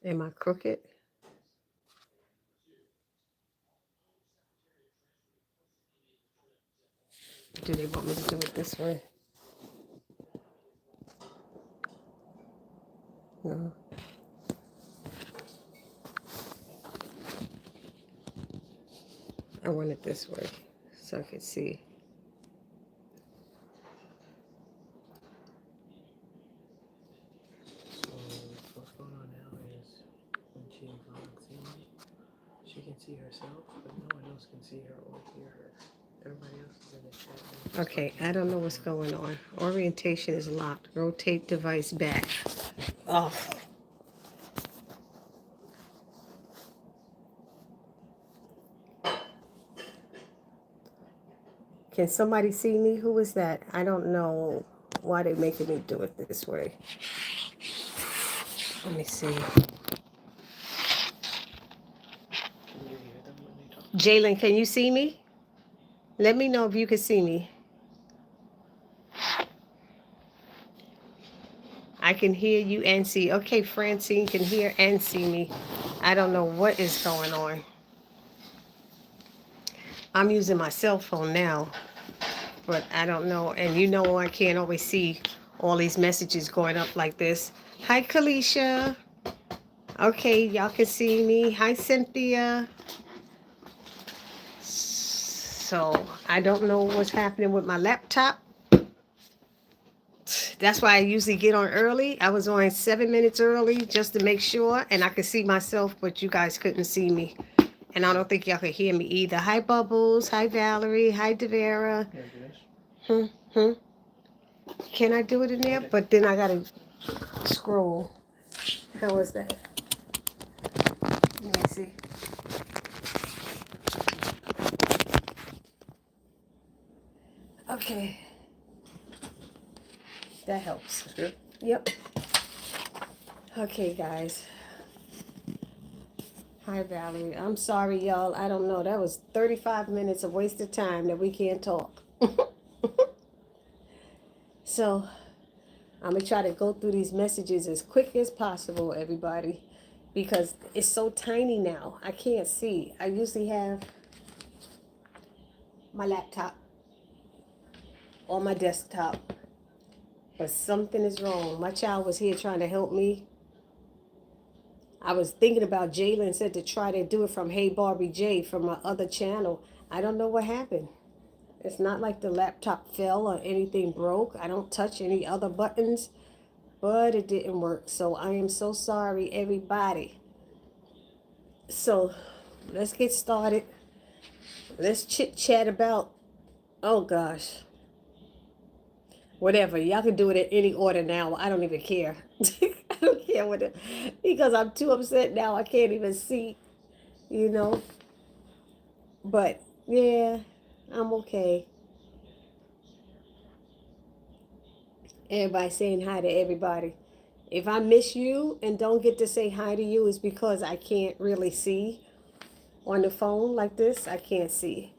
Am I crooked? Do they want me to do it this way? No. I want it this way so I can see. So what's going on now is when she vlogs in, she can see herself, but no one else can see her or hear her. Everybody else is in the chat. Okay, I don't know what's going on. Orientation is locked. Rotate device back. Oh. Can somebody see me? Who is that? I don't know why they're making me do it this way. Let me see. Can you hear them when they talk? Jalen, can you see me? Let me know if you can see me. I can hear you and see. Okay, Francine can hear and see me. I don't know what is going on. I'm using my cell phone now, but I don't know. And you know I can't always see all these messages going up like this. Hi, Kalisha. Okay, y'all can see me. Hi, Cynthia. So I don't know what's happening with my laptop. That's why I usually get on early. I was on 7 minutes early just to make sure, and I could see myself, but you guys couldn't see me. And I don't think y'all could hear me either. Hi, Bubbles. Hi, Valerie. Hi, Devera. Can I do it in there? But then I gotta scroll. How is that? Let me see. Okay. That helps. That's good. Yep. Okay, guys. Hi, Valerie. I'm sorry, y'all. I don't know. That was 35 minutes of wasted time that we can't talk. So, I'm going to try to go through these messages as quick as possible, everybody, because it's so tiny now. I can't see. I usually have my laptop on my desktop, but something is wrong. My child was here trying to help me. I was thinking about Jalen said to try to do it from Hey Barbie J from my other channel. I don't know what happened. It's not like the laptop fell or anything broke. I don't touch any other buttons, but it didn't work. So I am so sorry, everybody. So let's get started. Let's chit chat about, oh gosh, whatever. Y'all can do it in any order now. I don't even care. I don't care what it, because I'm too upset now. I can't even see, you know. But yeah, I'm okay. Everybody saying hi to everybody. If I miss you and don't get to say hi to you, it's because I can't really see on the phone like this. I can't see.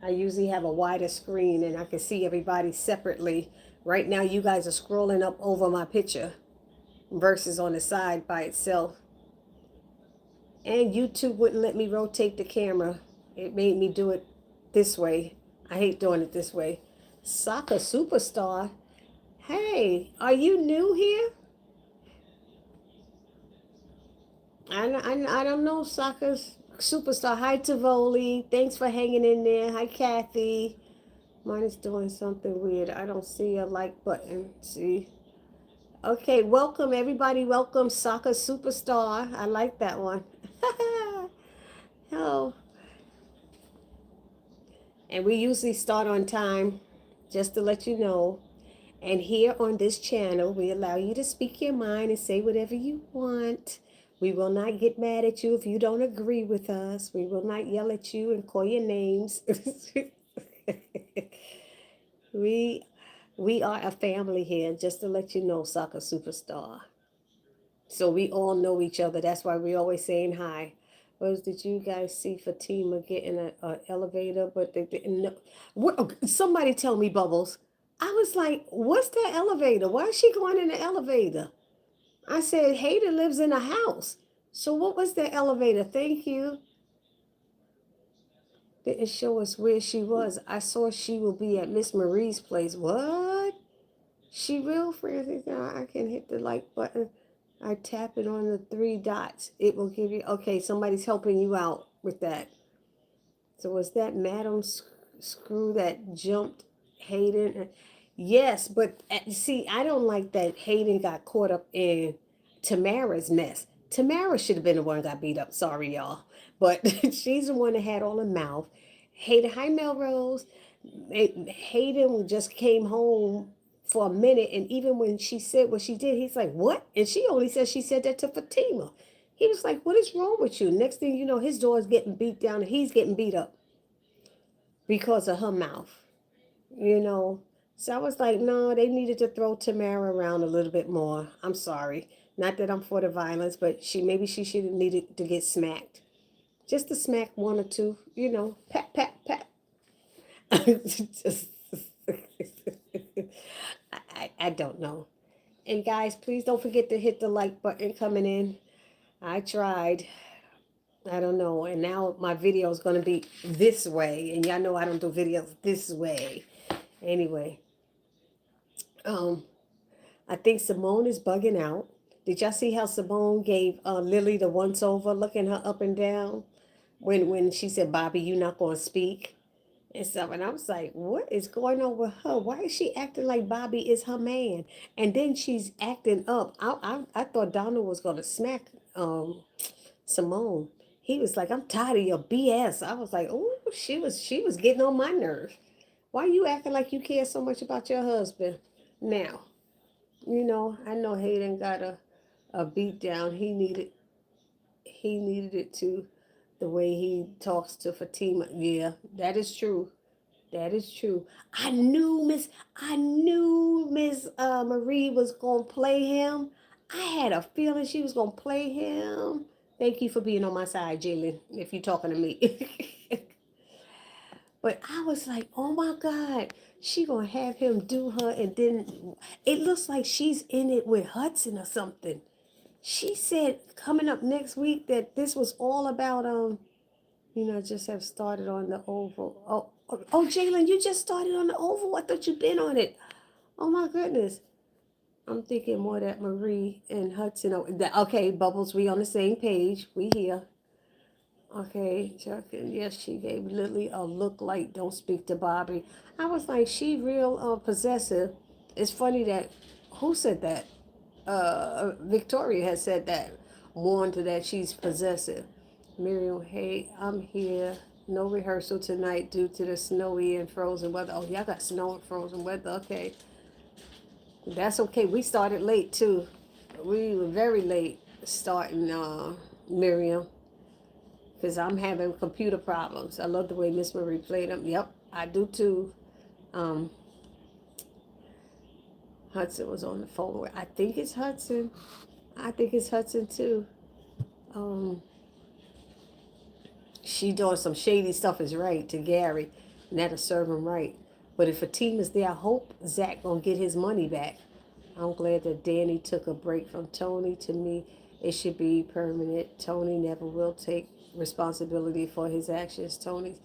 I usually have a wider screen and I can see everybody separately. Right now, you guys are scrolling up over my picture versus on the side by itself. And YouTube wouldn't let me rotate the camera. It made me do it this way. I hate doing it this way. Soccer superstar. Hey, are you new here? I don't know, soccer superstar. Hi, Tivoli. Thanks for hanging in there. Hi, Kathy. Mine is doing something weird. I don't see a like button. See? Okay, welcome, everybody. Welcome, soccer superstar. I like that one. Oh. And we usually start on time, just to let you know. And here on this channel, we allow you to speak your mind and say whatever you want. We will not get mad at you if you don't agree with us. We will not yell at you and call your names. we we are a family here, just to let you know, soccer superstar. So we all know each other. That's why we're always saying hi. Rose, did you guys see Fatima getting an elevator? But they didn't know. Somebody tell me, Bubbles. I was like, what's that elevator? Why is she going in the elevator? I said, Hayden lives in a house. So what was the elevator? Thank you. Didn't show us where she was. I saw she will be at Miss Marie's place. What? She real, Francis? Now I can hit the like button. I tap it on the 3 dots. It will give you, okay, somebody's helping you out with that. So was that Madam Screw that jumped Hayden? Yes, but see, I don't like that Hayden got caught up in Tamara's mess. Tamara should have been the one that got beat up. Sorry, y'all. But she's the one that had all the mouth. Hayden, hi, Melrose. Hayden just came home for a minute, and even when she said what she did, he's like, what? And she only said she said that to Fatima. He was like, what is wrong with you? Next thing you know, his daughter's getting beat down and he's getting beat up because of her mouth, you know. So I was like, no, they needed to throw Tamara around a little bit more. I'm sorry. Not that I'm for the violence, but maybe she should have needed to get smacked. Just to smack one or two, you know, pat, pat, pat. Just, I don't know. And guys, please don't forget to hit the like button coming in. I tried. I don't know. And now my video is going to be this way. And y'all know I don't do videos this way. Anyway. I think Simone is bugging out. Did y'all see how Simone gave Lily the once over, looking her up and down when she said, Bobby, you're not going to speak? And stuff. And I was like, what is going on with her? Why is she acting like Bobby is her man? And then she's acting up. I thought Donald was going to smack Simone. He was like, I'm tired of your BS. I was like, oh, she was getting on my nerve. Why are you acting like you care so much about your husband? Now, you know, I know Hayden got a beat down. He needed it too. The way he talks to Fatima. Yeah, that is true. That is true. I knew Miss Marie was gonna play him. I had a feeling she was gonna play him. Thank you for being on my side, Jalen, if you're talking to me. But I was like, oh my God, she gonna have him do her, and then it looks like she's in it with Hudson or something. She said coming up next week that this was all about just have started on the Oval. Oh, Jalen, you just started on the Oval. I thought you'd been on it. Oh my goodness. I'm thinking more that Marie and Hudson. Okay, Bubbles, we on the same page. We here. Okay, Chuck, and yes, she gave Lily a look like don't speak to Bobby. I was like, she real possessive. It's funny that, who said that? Victoria has said that, warned her that she's possessive. Miriam, hey, I'm here. No rehearsal tonight due to the snowy and frozen weather. Oh, y'all got snow and frozen weather. Okay. That's okay. We started late too. We were very late starting, Miriam, because I'm having computer problems. I love the way Miss Marie played them. Yep, I do too. Hudson was on the phone. I think it's Hudson. I think it's Hudson too. She doing some shady stuff is right to Gary, and that'll serve him right. But if a team is there, I hope Zach gonna get his money back. I'm glad that Danny took a break from Tony. To me, it should be permanent. Tony never will take responsibility for his actions. Tony's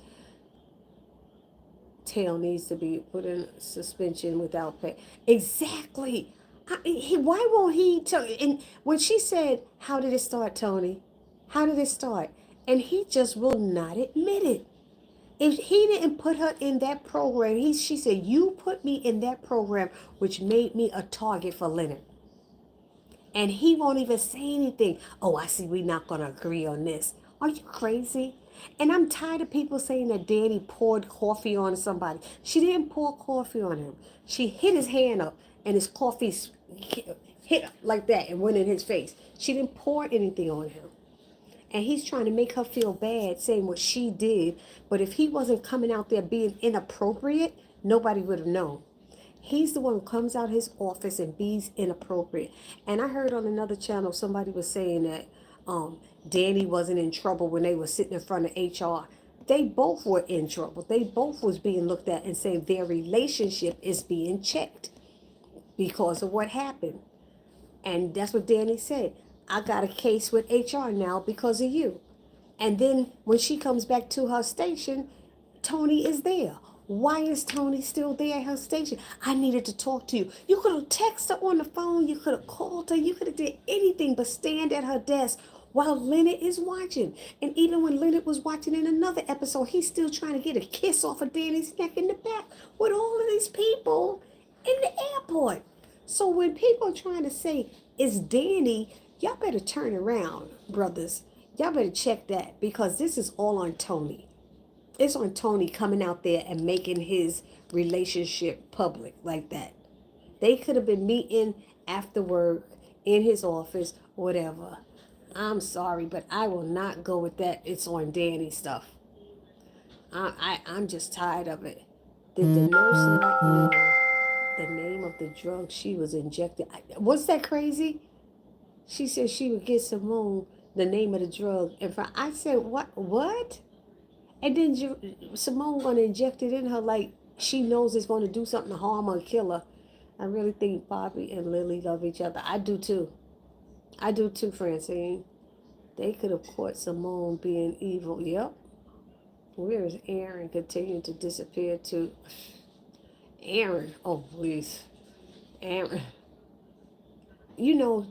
tail needs to be put in suspension without pay. Exactly. Why won't he tell? And when she said, how did it start, Tony? How did it start? And he just will not admit it. If he didn't put her in that program, she said, you put me in that program, which made me a target for Leonard. And he won't even say anything. Oh, I see, we're not going to agree on this. Are you crazy? And I'm tired of people saying that Danny poured coffee on somebody. She didn't pour coffee on him. She hit his hand up, and his coffee hit like that and went in his face. She didn't pour anything on him. And he's trying to make her feel bad, saying what she did. But if he wasn't coming out there being inappropriate, nobody would have known. He's the one who comes out his office and be's inappropriate. And I heard on another channel somebody was saying that Danny wasn't in trouble when they were sitting in front of HR. They both were in trouble. They both was being looked at and saying their relationship is being checked because of what happened. And that's what Danny said. I got a case with HR now because of you. And then when she comes back to her station, Tony is there. Why is Tony still there at her station? I needed to talk to you. You could have texted her on the phone. You could have called her. You could have did anything but stand at her desk while Leonard is watching. And even when Leonard was watching in another episode, he's still trying to get a kiss off of Danny's neck in the back with all of these people in the airport. So when people are trying to say, it's Danny, y'all better turn around, brothers. Y'all better check that, because this is all on Tony. It's on Tony coming out there and making his relationship public like that. They could have been meeting after work in his office, whatever. I'm sorry, but I will not go with that. It's on Danny stuff. I'm just tired of it. Did the nurse not know the name of the drug she was injected? Was that crazy? She said she would get Simone the name of the drug. I said, what? And then Simone gonna inject it in her like she knows it's gonna do something to harm her, kill her. I really think Bobby and Lily love each other. I do too. I do too, Francine. They could have caught Simone being evil. Yep. Where is Aaron continuing to disappear to? Aaron. Oh, please. Aaron. You know,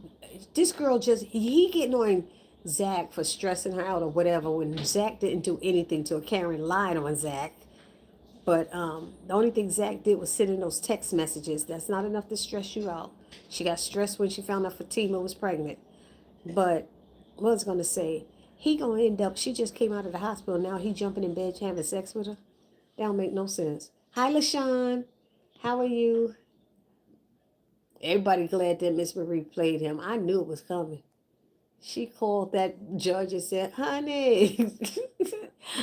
this girl he getting on Zach for stressing her out or whatever when Zach didn't do anything to her. Karen lied on Zach. But the only thing Zach did was send in those text messages. That's not enough to stress you out. She got stressed when she found out Fatima was pregnant. But what I was going to say, he going to end up, she just came out of the hospital. Now he jumping in bed having sex with her. That don't make no sense. Hi, LaShawn. How are you? Everybody glad that Miss Marie played him. I knew it was coming. She called that judge and said, honey,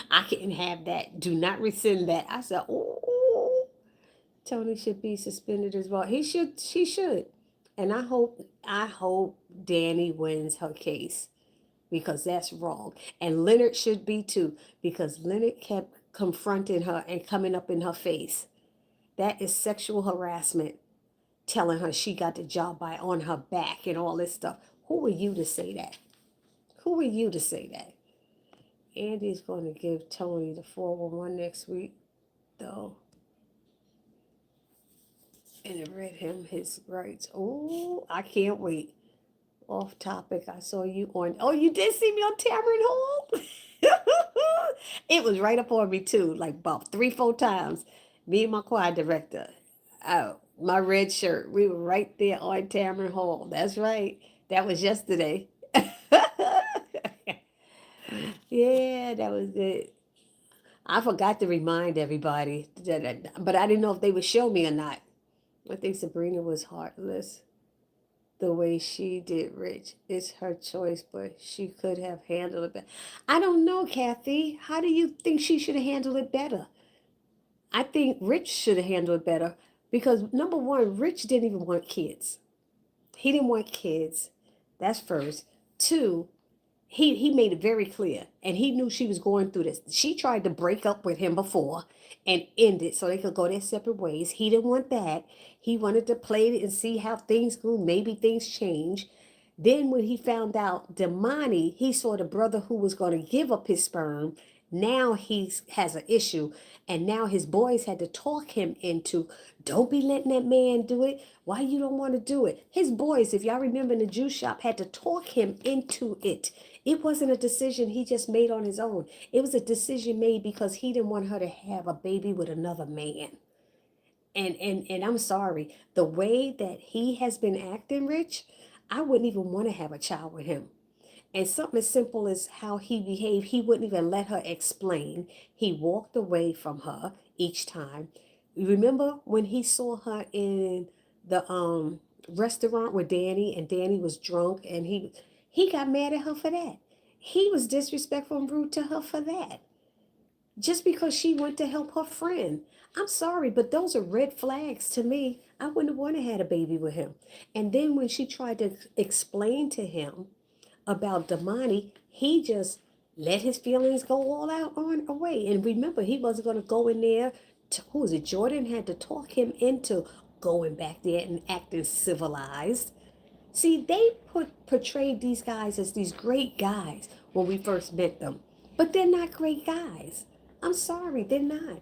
I can't have that. Do not rescind that. I said, oh, Tony should be suspended as well. She should. And I hope Danny wins her case, because that's wrong. And Leonard should be too, because Leonard kept confronting her and coming up in her face. That is sexual harassment, telling her she got the job by on her back and all this stuff. Who are you to say that? Who are you to say that? Andy's going to give Tony the 411 next week, though. And it read him his rights. Oh, I can't wait. Off topic, I saw you on. Oh, you did see me on Tamron Hall? It was right up on me, too, like about 3-4 times. Me and my choir director. Oh, my red shirt. We were right there on Tamron Hall. That's right. That was yesterday. Yeah, that was it. I forgot to remind everybody, but I didn't know if they would show me or not. I think Sabrina was heartless the way she did Rich. It's her choice, but she could have handled it better. I don't know, Kathy. How do you think she should have handled it better? I think Rich should have handled it better because, number one, Rich didn't even want kids. He didn't want kids. That's first. Two, he made it very clear, and he knew she was going through this. She tried to break up with him before and end it so they could go their separate ways. He didn't want that. He wanted to play it and see how things go. Maybe things change. Then when he found out Damani, he saw the brother who was going to give up his sperm. Now he has an issue, and now his boys had to talk him into, don't be letting that man do it. Why you don't want to do it? His boys, if y'all remember in the juice shop, had to talk him into it. It wasn't a decision he just made on his own. It was a decision made because he didn't want her to have a baby with another man. And I'm sorry, the way that he has been acting, Rich, I wouldn't even want to have a child with him. And something as simple as how he behaved, he wouldn't even let her explain. He walked away from her each time. You remember when he saw her in the restaurant with Danny, and Danny was drunk, and he got mad at her for that. He was disrespectful and rude to her for that. Just because she went to help her friend. I'm sorry, but those are red flags to me. I wouldn't have wanted to have a baby with him. And then when she tried to explain to him about Damani, he just let his feelings go all out on away. And remember, he wasn't going to go in there. Who was it? Jordan had to talk him into going back there and acting civilized. See, they portrayed these guys as these great guys when we first met them, but they're not great guys. I'm sorry, they're not.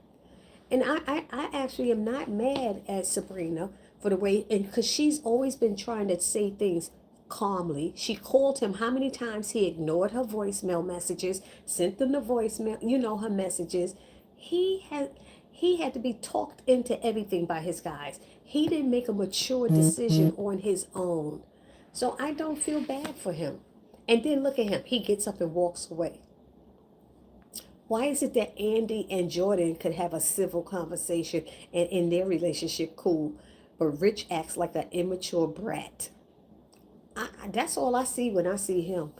And I actually am not mad at Sabrina for the way, and because she's always been trying to say things calmly. She called him how many times he ignored her voicemail messages, sent them the voicemail, her messages. He had he had to be talked into everything by his guys. He didn't make a mature decision on his own. So I don't feel bad for him. And then look at him. He gets up and walks away. Why is it that Andy and Jordan could have a civil conversation and in their relationship cool, but Rich acts like an immature brat? That's all I see when I see him.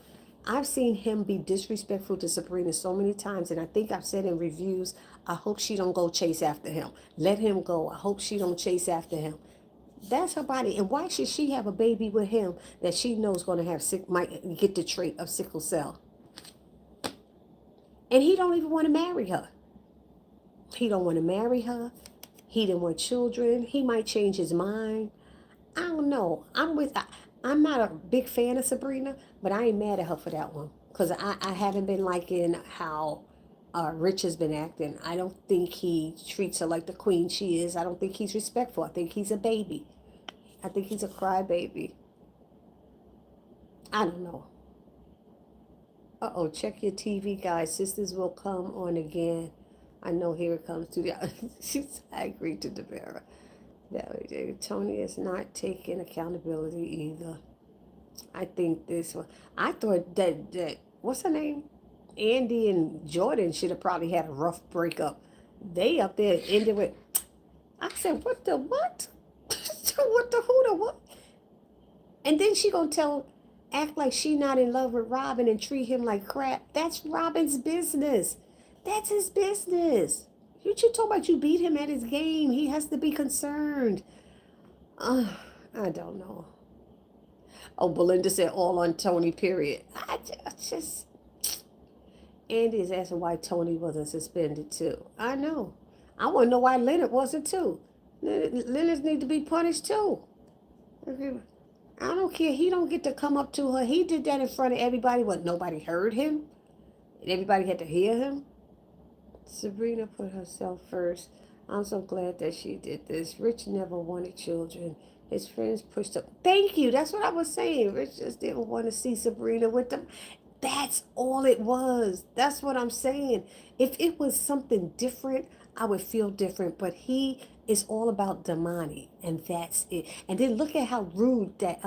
I've seen him be disrespectful to Sabrina so many times, and I think I've said in reviews, I hope she don't go chase after him. Let him go. I hope she don't chase after him. That's her body. And why should she have a baby with him that she knows going to have might get the trait of sickle cell? And he don't even want to marry her. He don't want to marry her. He didn't want children. He might change his mind. I don't know. I'm not a big fan of Sabrina, but I ain't mad at her for that one. Because I haven't been liking how Rich has been acting. I don't think he treats her like the queen she is. I don't think he's respectful. I think he's a baby. I think he's a crybaby. I don't know. Uh-oh, check your TV, guys. Sisters will come on again. I know, here it comes to the I agree to Devera. Tony is not taking accountability either. I think this one. I thought that what's her name? Andy and Jordan should have probably had a rough breakup. They up there ended with. I said, what the what? What the who the what? And then she gonna act like she not in love with Robin and treat him like crap. That's Robin's business. That's his business. You talking about you beat him at his game. He has to be concerned. I don't know. Oh, Belinda said all on Tony, period. I just Andy is asking why Tony wasn't suspended too. I know. I want to know why Leonard wasn't too. Leonard need to be punished too. I don't care. He don't get to come up to her. He did that in front of everybody, but nobody heard him. And everybody had to hear him. Sabrina put herself first. I'm so glad that she did this. Rich never wanted children. His friends pushed up. Thank you. That's what I was saying. Rich just didn't want to see Sabrina with them. That's all it was. That's what I'm saying. If it was something different, I would feel different. But he is all about Damani, and that's it. And then look at how rude that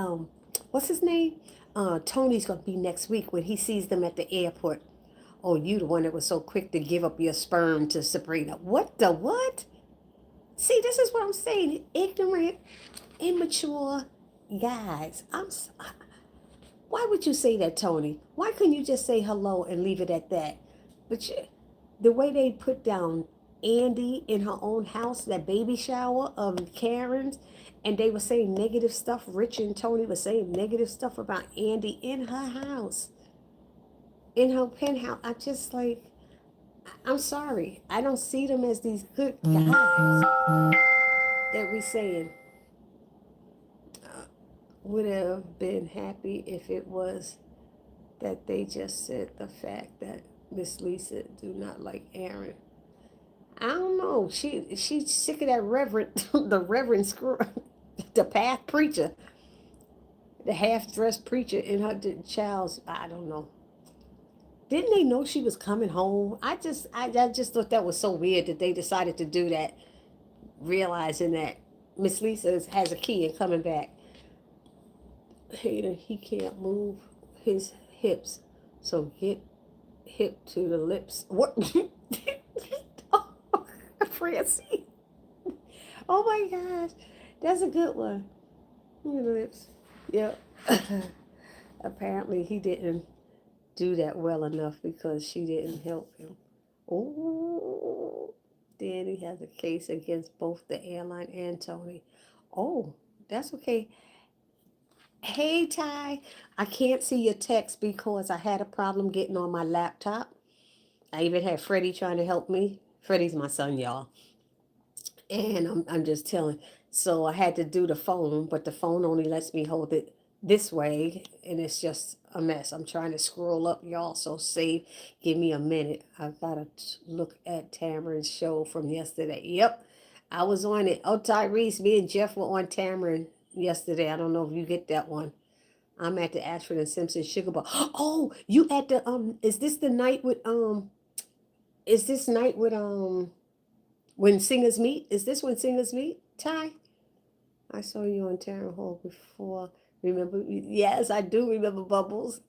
what's his name? Tony's gonna be next week when he sees them at the airport. Oh, you the one that was so quick to give up your sperm to Sabrina. What the what? See, this is what I'm saying. Ignorant, immature guys. Why would you say that, Tony? Why couldn't you just say hello and leave it at that? But the way they put down Andy in her own house, that baby shower of Karen's, and they were saying negative stuff. Rich and Tony were saying negative stuff about Andy in her house, in her penthouse. I just like, I'm sorry. I don't see them as these good guys that we saying would have been happy if it was that they just said the fact that Miss Lisa do not like Aaron. I don't know. She's sick of that reverend, the reverend screw, the path preacher, the half-dressed preacher in her child's. I don't know. Didn't they know she was coming home? I just thought that was so weird that they decided to do that, realizing that Miss Lisa has a key and coming back. Hater, he can't move his hips, so get hip to the lips. What? Oh, Francie. Oh my gosh, that's a good one. Lips. Yep. Apparently he didn't do that well enough because she didn't help him. Oh, Danny has a case against both the airline and Tony. Oh, that's okay. Hey, Ty, I can't see your text because I had a problem getting on my laptop. I even had Freddie trying to help me. Freddie's my son, y'all. And I'm just telling. So I had to do the phone, but the phone only lets me hold it this way, and it's just a mess. I'm trying to scroll up, y'all, so save. Give me a minute. I've got to look at Tamarin's show from yesterday. Yep, I was on it. Oh, Tyrese, me and Jeff were on Tamarin yesterday. I don't know if you get that one. I'm at the Ashford and Simpson Sugar Bowl. Oh, you at the is this the night with is this night with when singers meet? Is this when singers meet? Ty? I saw you on Taryn Hall before. Remember? Yes, I do remember Bubbles.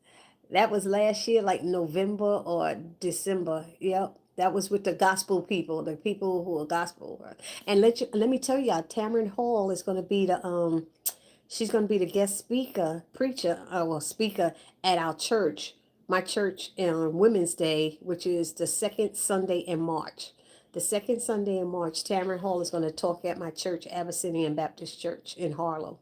That was last year, like November or December. Yep. That was with the gospel people, the people who are gospel. And let me tell y'all, Tamron Hall is gonna be the she's gonna be the guest speaker, preacher, well, speaker at our church, my church on Women's Day, which is the second Sunday in March. The second Sunday in March, Tamron Hall is going to talk at my church, Abyssinian Baptist Church in Harlem.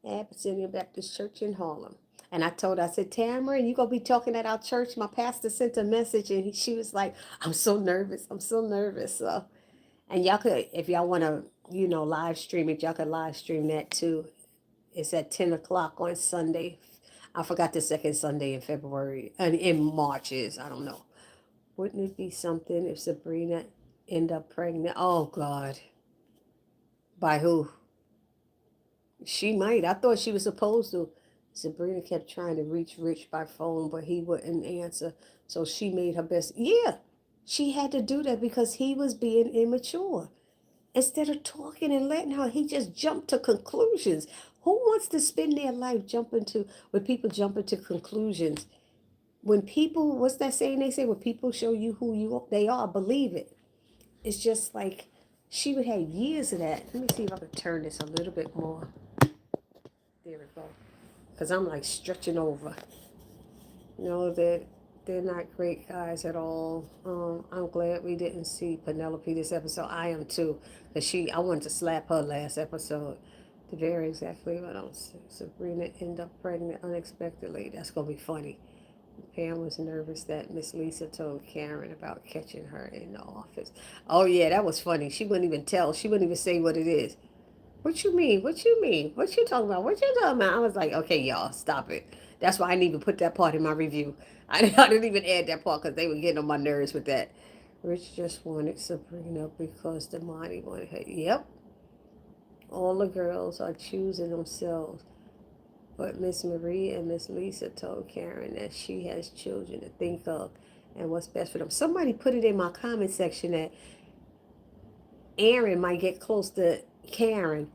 Abyssinian Baptist Church in Harlem. And I told her, I said, Tamron, you going to be talking at our church? My pastor sent a message, and she was like, I'm so nervous. I'm so nervous. So, and y'all could, if y'all want to, live stream it, y'all could live stream that too. It's at 10 o'clock on Sunday. I forgot the second Sunday in February, and in March is, I don't know. Wouldn't it be something if Sabrina end up pregnant? Oh, God. By who? She might. I thought she was supposed to. Sabrina kept trying to reach Rich by phone, but he wouldn't answer. So she made her best. Yeah, she had to do that because he was being immature. Instead of talking and letting her, he just jumped to conclusions. Who wants to spend their life when people jumping to conclusions? When people, what's that saying they say? When people show you they are, believe it. It's just like she would have years of that. Let me see if I can turn this a little bit more. There we go. Because I'm like stretching over. They're not great guys at all. I'm glad we didn't see Penelope this episode. I am too. Because I wanted to slap her last episode. The very exactly what I'm saying. Sabrina ended up pregnant unexpectedly. That's going to be funny. Pam was nervous that Miss Lisa told Karen about catching her in the office. Oh, yeah, that was funny. She wouldn't even tell. She wouldn't even say what it is. What you mean? What you mean? What you talking about? What you talking about? I was like, okay, y'all, stop it. That's why I didn't even put that part in my review. I didn't even add that part because they were getting on my nerves with that. Rich just wanted Sabrina because the money wanted her. Yep. All the girls are choosing themselves. But Miss Marie and Miss Lisa told Karen that she has children to think of and what's best for them. Somebody put it in my comment section that Aaron might get close to Karen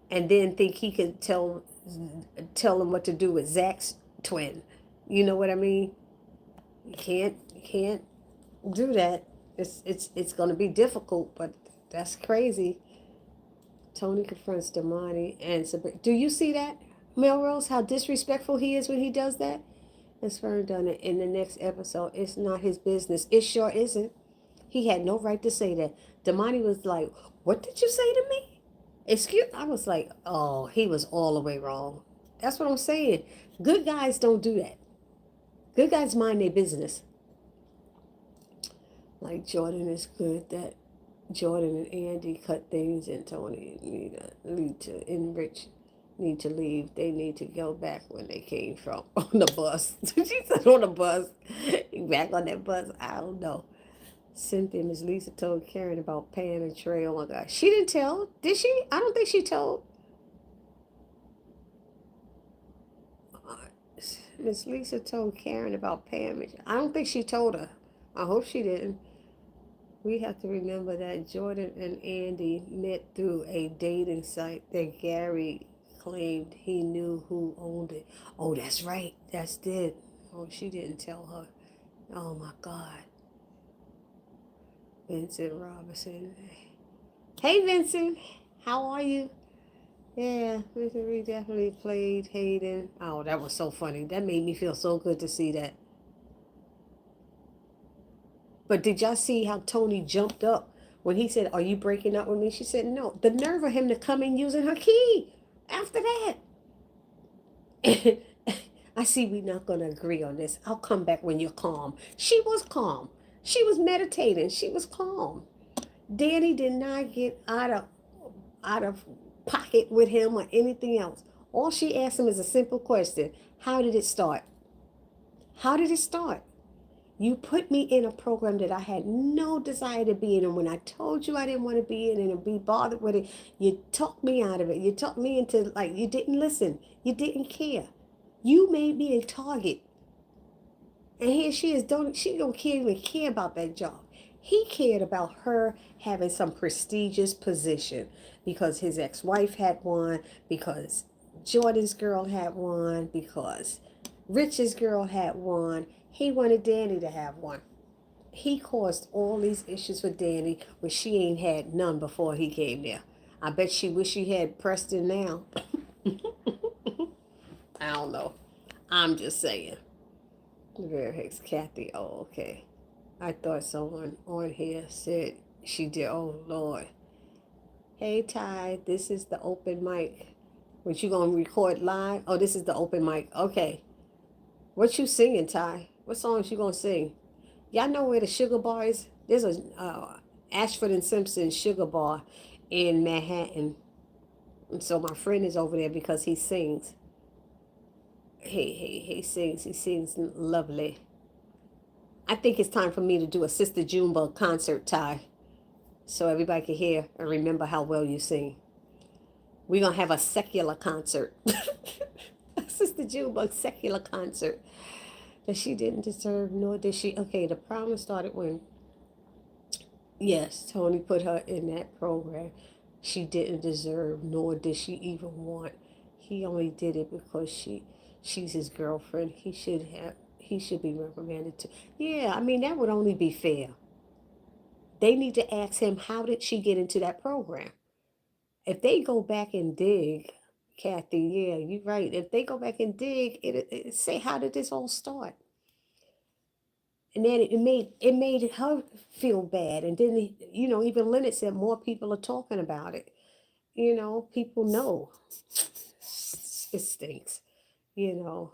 and then think he could tell him what to do with Zach's twin. You know what I mean? You can't do that. It's going to be difficult, but that's crazy. Tony confronts Damani and Sabrina. Do you see that, Melrose? How disrespectful he is when he does that. As Fern done it in the next episode. It's not his business. It sure isn't. He had no right to say that. Damani was like, "What did you say to me?" Excuse. I was like, "Oh, he was all the way wrong." That's what I'm saying. Good guys don't do that. Good guys mind their business. Like Jordan is good that Jordan and Andy cut things, and Tony need to enrich. Need to leave. They need to go back when they came from on the bus. She said on the bus. Back on that bus. I don't know. Cynthia, Miss Lisa told Karen about Pam and Trey. Oh my gosh. She didn't tell. Did she? I don't think she told. Miss Lisa told Karen about Pam. I don't think she told her. I hope she didn't. We have to remember that Jordan and Andy met through a dating site that Gary claimed he knew who owned it. Oh, that's right. That's it. Oh, she didn't tell her. Oh, my God. Vincent Robinson. Hey, Vincent. How are you? Yeah, Vincent Reed definitely played Hayden. Oh, that was so funny. That made me feel so good to see that. But did y'all see how Tony jumped up when he said, "Are you breaking up with me?" She said, "No." The nerve of him to come in using her key after that. I see we're not going to agree on this. I'll come back when you're calm. She was calm. She was meditating. She was calm. Danny did not get out of pocket with him or anything else. All she asked him is a simple question. How did it start? How did it start? You put me in a program that I had no desire to be in. And when I told you I didn't want to be in it and be bothered with it, you talked me out of it. You talked me into, like, you didn't listen. You didn't care. You made me a target. And here she is, she don't even care about that job. He cared about her having some prestigious position because his ex-wife had one, because Jordan's girl had one, because Rich's girl had one. He wanted Danny to have one. He caused all these issues for Danny when she ain't had none before he came there. I bet she wish she had Preston now. I don't know. I'm just saying. Girl, Hicks, Kathy. Oh, okay. I thought someone on here said she did. Oh, Lord. Hey, Ty, this is the open mic. What, you gonna record live? Oh, this is the open mic. Okay. What you singing, Ty? What songs you gonna sing? Y'all know where the Sugar Bar is? There's a Ashford and Simpson Sugar Bar in Manhattan. And so my friend is over there because he sings. He sings. He sings lovely. I think it's time for me to do a Sister Junebug concert, Ty, so everybody can hear and remember how well you sing. We're going to have a secular concert. Sister Junebug secular concert. That she didn't deserve, nor did she. Okay, the problem started when, yes, Tony put her in that program. She didn't deserve, nor did she even want. He only did it because she's his girlfriend. He should be reprimanded too. Yeah, I mean, that would only be fair. They need to ask him, how did she get into that program? If they go back and dig, Kathy, yeah, you're right. If they go back and dig, it say, how did this all start? And then it made her feel bad. And then, even Leonard said more people are talking about it. People know. It stinks. You know,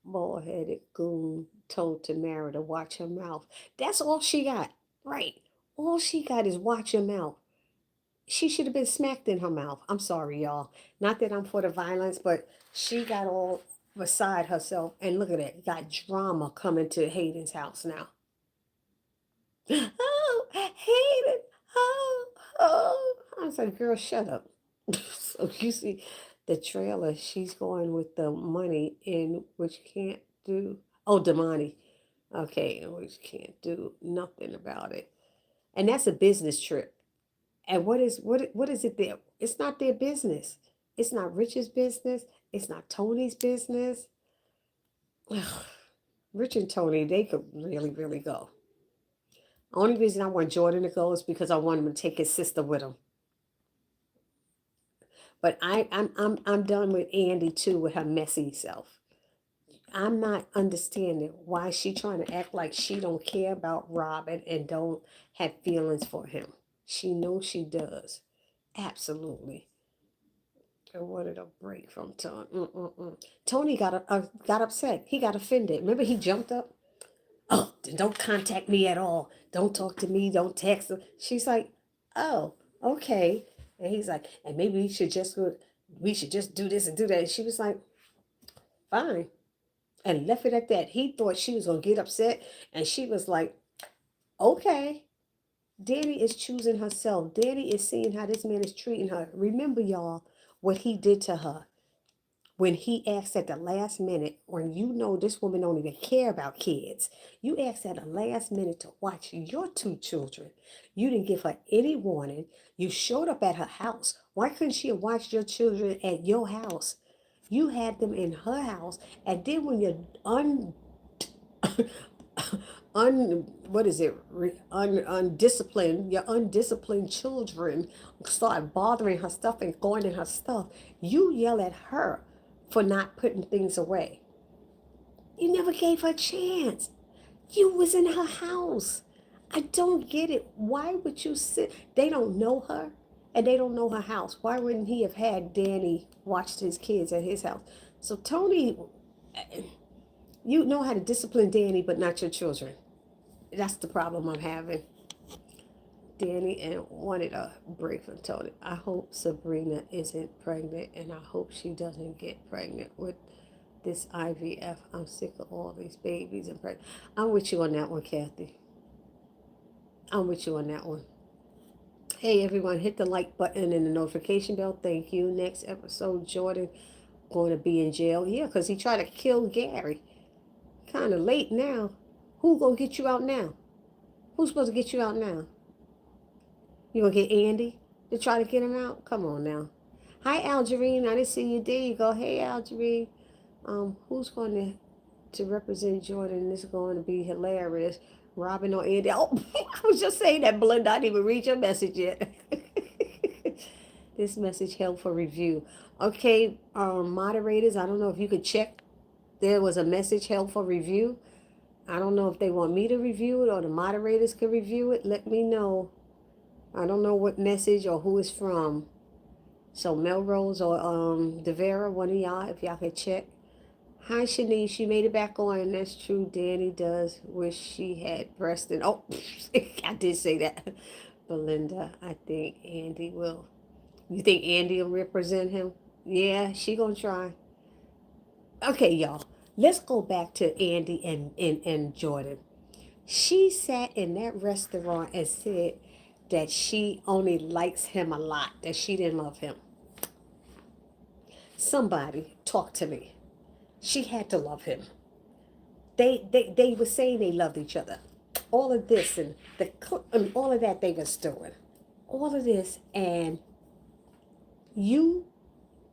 Bald-headed goon told Tamara to watch her mouth. That's all she got. Right. All she got is watch her mouth. She should have been smacked in her mouth. I'm sorry, y'all. Not that I'm for the violence, but she got all beside herself. And look at that. Got drama coming to Hayden's house now. Oh, Hayden. Oh. I was like, girl, shut up. So you see the trailer, she's going with the money in which can't do. Oh, Damani. Okay, which can't do nothing about it. And that's a business trip. And what is it there? It's not their business. It's not Rich's business. It's not Tony's business. Rich and Tony, they could really, really go. Only reason I want Jordan to go is because I want him to take his sister with him. But I'm done with Andy too, with her messy self. I'm not understanding why she trying to act like she don't care about Robin and don't have feelings for him. She knows she does. Absolutely. I wanted a break from Tony. Tony got upset. He got offended. Remember, he jumped up. Oh, don't contact me at all. Don't talk to me. Don't text her. She's like, oh, okay. And he's like, and maybe we should just do this and do that. And she was like, fine. And left it at that. He thought she was going to get upset. And she was like, okay. Danny is choosing herself. Danny is seeing how this man is treating her. Remember, y'all, what he did to her. When he asked at the last minute, when you know this woman don't even care about kids, you asked at the last minute to watch your two children. You didn't give her any warning. You showed up at her house. Why couldn't she have watched your children at your house? You had them in her house, and then when you're undisciplined, your undisciplined children start bothering her stuff and going in her stuff, you yell at her for not putting things away. You never gave her a chance. You was in her house. I don't get it. Why would you sit? They don't know her and they don't know her house. Why wouldn't he have had Danny watch his kids at his house? So Tony, you know how to discipline Danny, but not your children. That's the problem I'm having. Danny and wanted a break from Tony. I hope Sabrina isn't pregnant, and I hope she doesn't get pregnant with this IVF. I'm sick of all these babies and pregnant. I'm with you on that one, Kathy. I'm with you on that one. Hey everyone, hit the like button and the notification bell. Thank you. Next episode, Jordan going to be in jail. Yeah, because he tried to kill Gary. Kind of late now. Who gonna get you out now? Who's supposed to get you out now? You gonna get Andy to try to get him out? Come on now. Hi Algerine, I didn't see you. There you go. Hey Algerine. Who's going to represent Jordan? This is going to be hilarious. Robin or Andy? Oh, I was just saying that, Belinda. I didn't even read your message yet. This message held for review. Okay, moderators, I don't know if you could check. There was a message held for review. I don't know if they want me to review it or the moderators can review it. Let me know. I don't know what message or who it's from. So Melrose or Devera, one of y'all, if y'all could check. Hi Shanice, you made it back on. That's true. Danny does wish she had breast and oh, I did say that. Belinda, I think Andy will. You think Andy will represent him? Yeah, she gonna try. Okay, y'all. Let's go back to Andy and Jordan. She sat in that restaurant and said that she only likes him a lot, that she didn't love him. Somebody talk to me. She had to love him. They were saying they loved each other. All of this and all of that they was doing. All of this, and you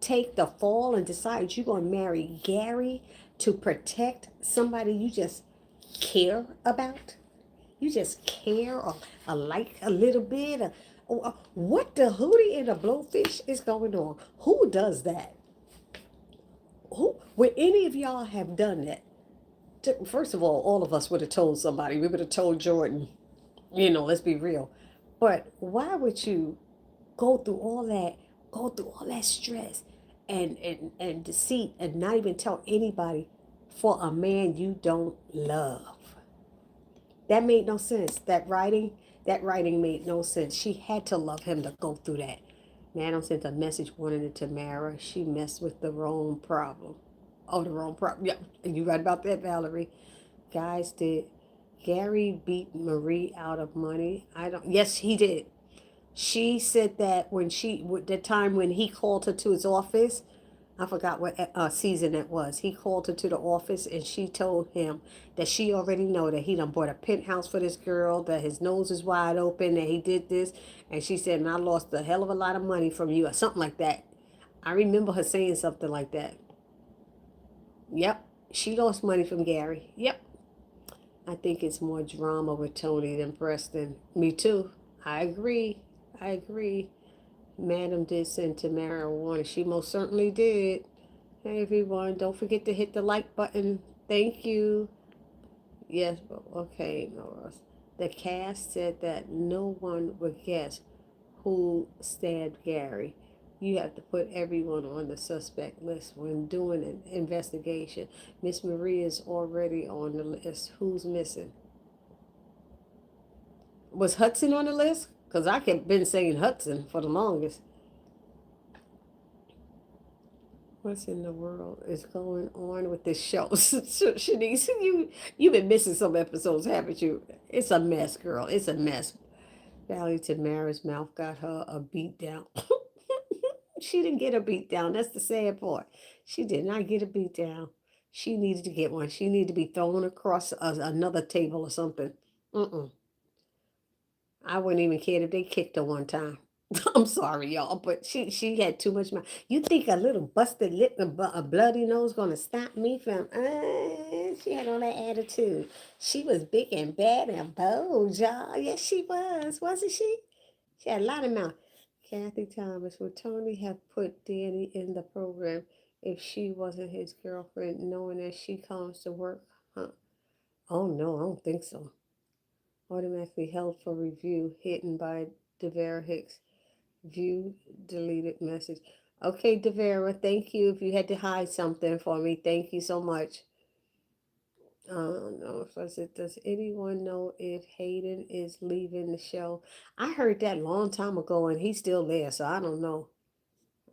take the fall and decide you're going to marry Gary to protect somebody you just care about? You just care or like a little bit? Or what the hootie and the blowfish is going on? Who does that? Who? Would any of y'all have done that? First of all of us would have told somebody. We would have told Jordan. Let's be real. But why would you go through all that, stress and deceit and not even tell anybody for a man you don't love? That made no sense. That writing made no sense. She had to love him to go through that. Madam sent a message warning to Tamara. She messed with the wrong problem. Oh, the wrong problem. Yeah, you right about that, Valerie. Guys, did Gary beat Marie out of money? I don't. Yes, he did. She said that the time when he called her to his office, I forgot what season it was. He called her to the office and she told him that she already know that he done bought a penthouse for this girl, that his nose is wide open, that he did this. And she said, and I lost a hell of a lot of money from you or something like that. I remember her saying something like that. Yep. She lost money from Gary. Yep. I think it's more drama with Tony than Preston. Me too. I agree. I agree. Madam did send Tamara a warning. She most certainly did. Hey everyone, don't forget to hit the like button. Thank you. Yes, okay, Nora. The cast said that no one would guess who stabbed Gary. You have to put everyone on the suspect list when doing an investigation. Miss Maria is already on the list. Who's missing? Was Hudson on the list? Because I kept been saying Hudson for the longest. What in the world is going on with this show? Shanice, you've been missing some episodes, haven't you? It's a mess, girl. It's a mess. Valley Tamara's mouth got her a beat down. She didn't get a beat down. That's the sad part. She did not get a beat down. She needed to get one. She needed to be thrown across another table or something. Mm-mm. I wouldn't even care if they kicked her one time. I'm sorry, y'all, but she had too much mouth. You think a little busted lip and a bloody nose gonna stop me from? She had all that attitude. She was big and bad and bold, y'all. Yes, she was, wasn't she? She had a lot of mouth. Kathy Thomas, would Tony have put Danny in the program if she wasn't his girlfriend, knowing that she comes to work? Huh? Oh no, I don't think so. Automatically held for review, hidden by DeVera Hicks. View deleted message. Okay, Devera, thank you. If you had to hide something for me, thank you so much. I don't know if I said, does anyone know if Hayden is leaving the show? I heard that long time ago and he's still there, so I don't know.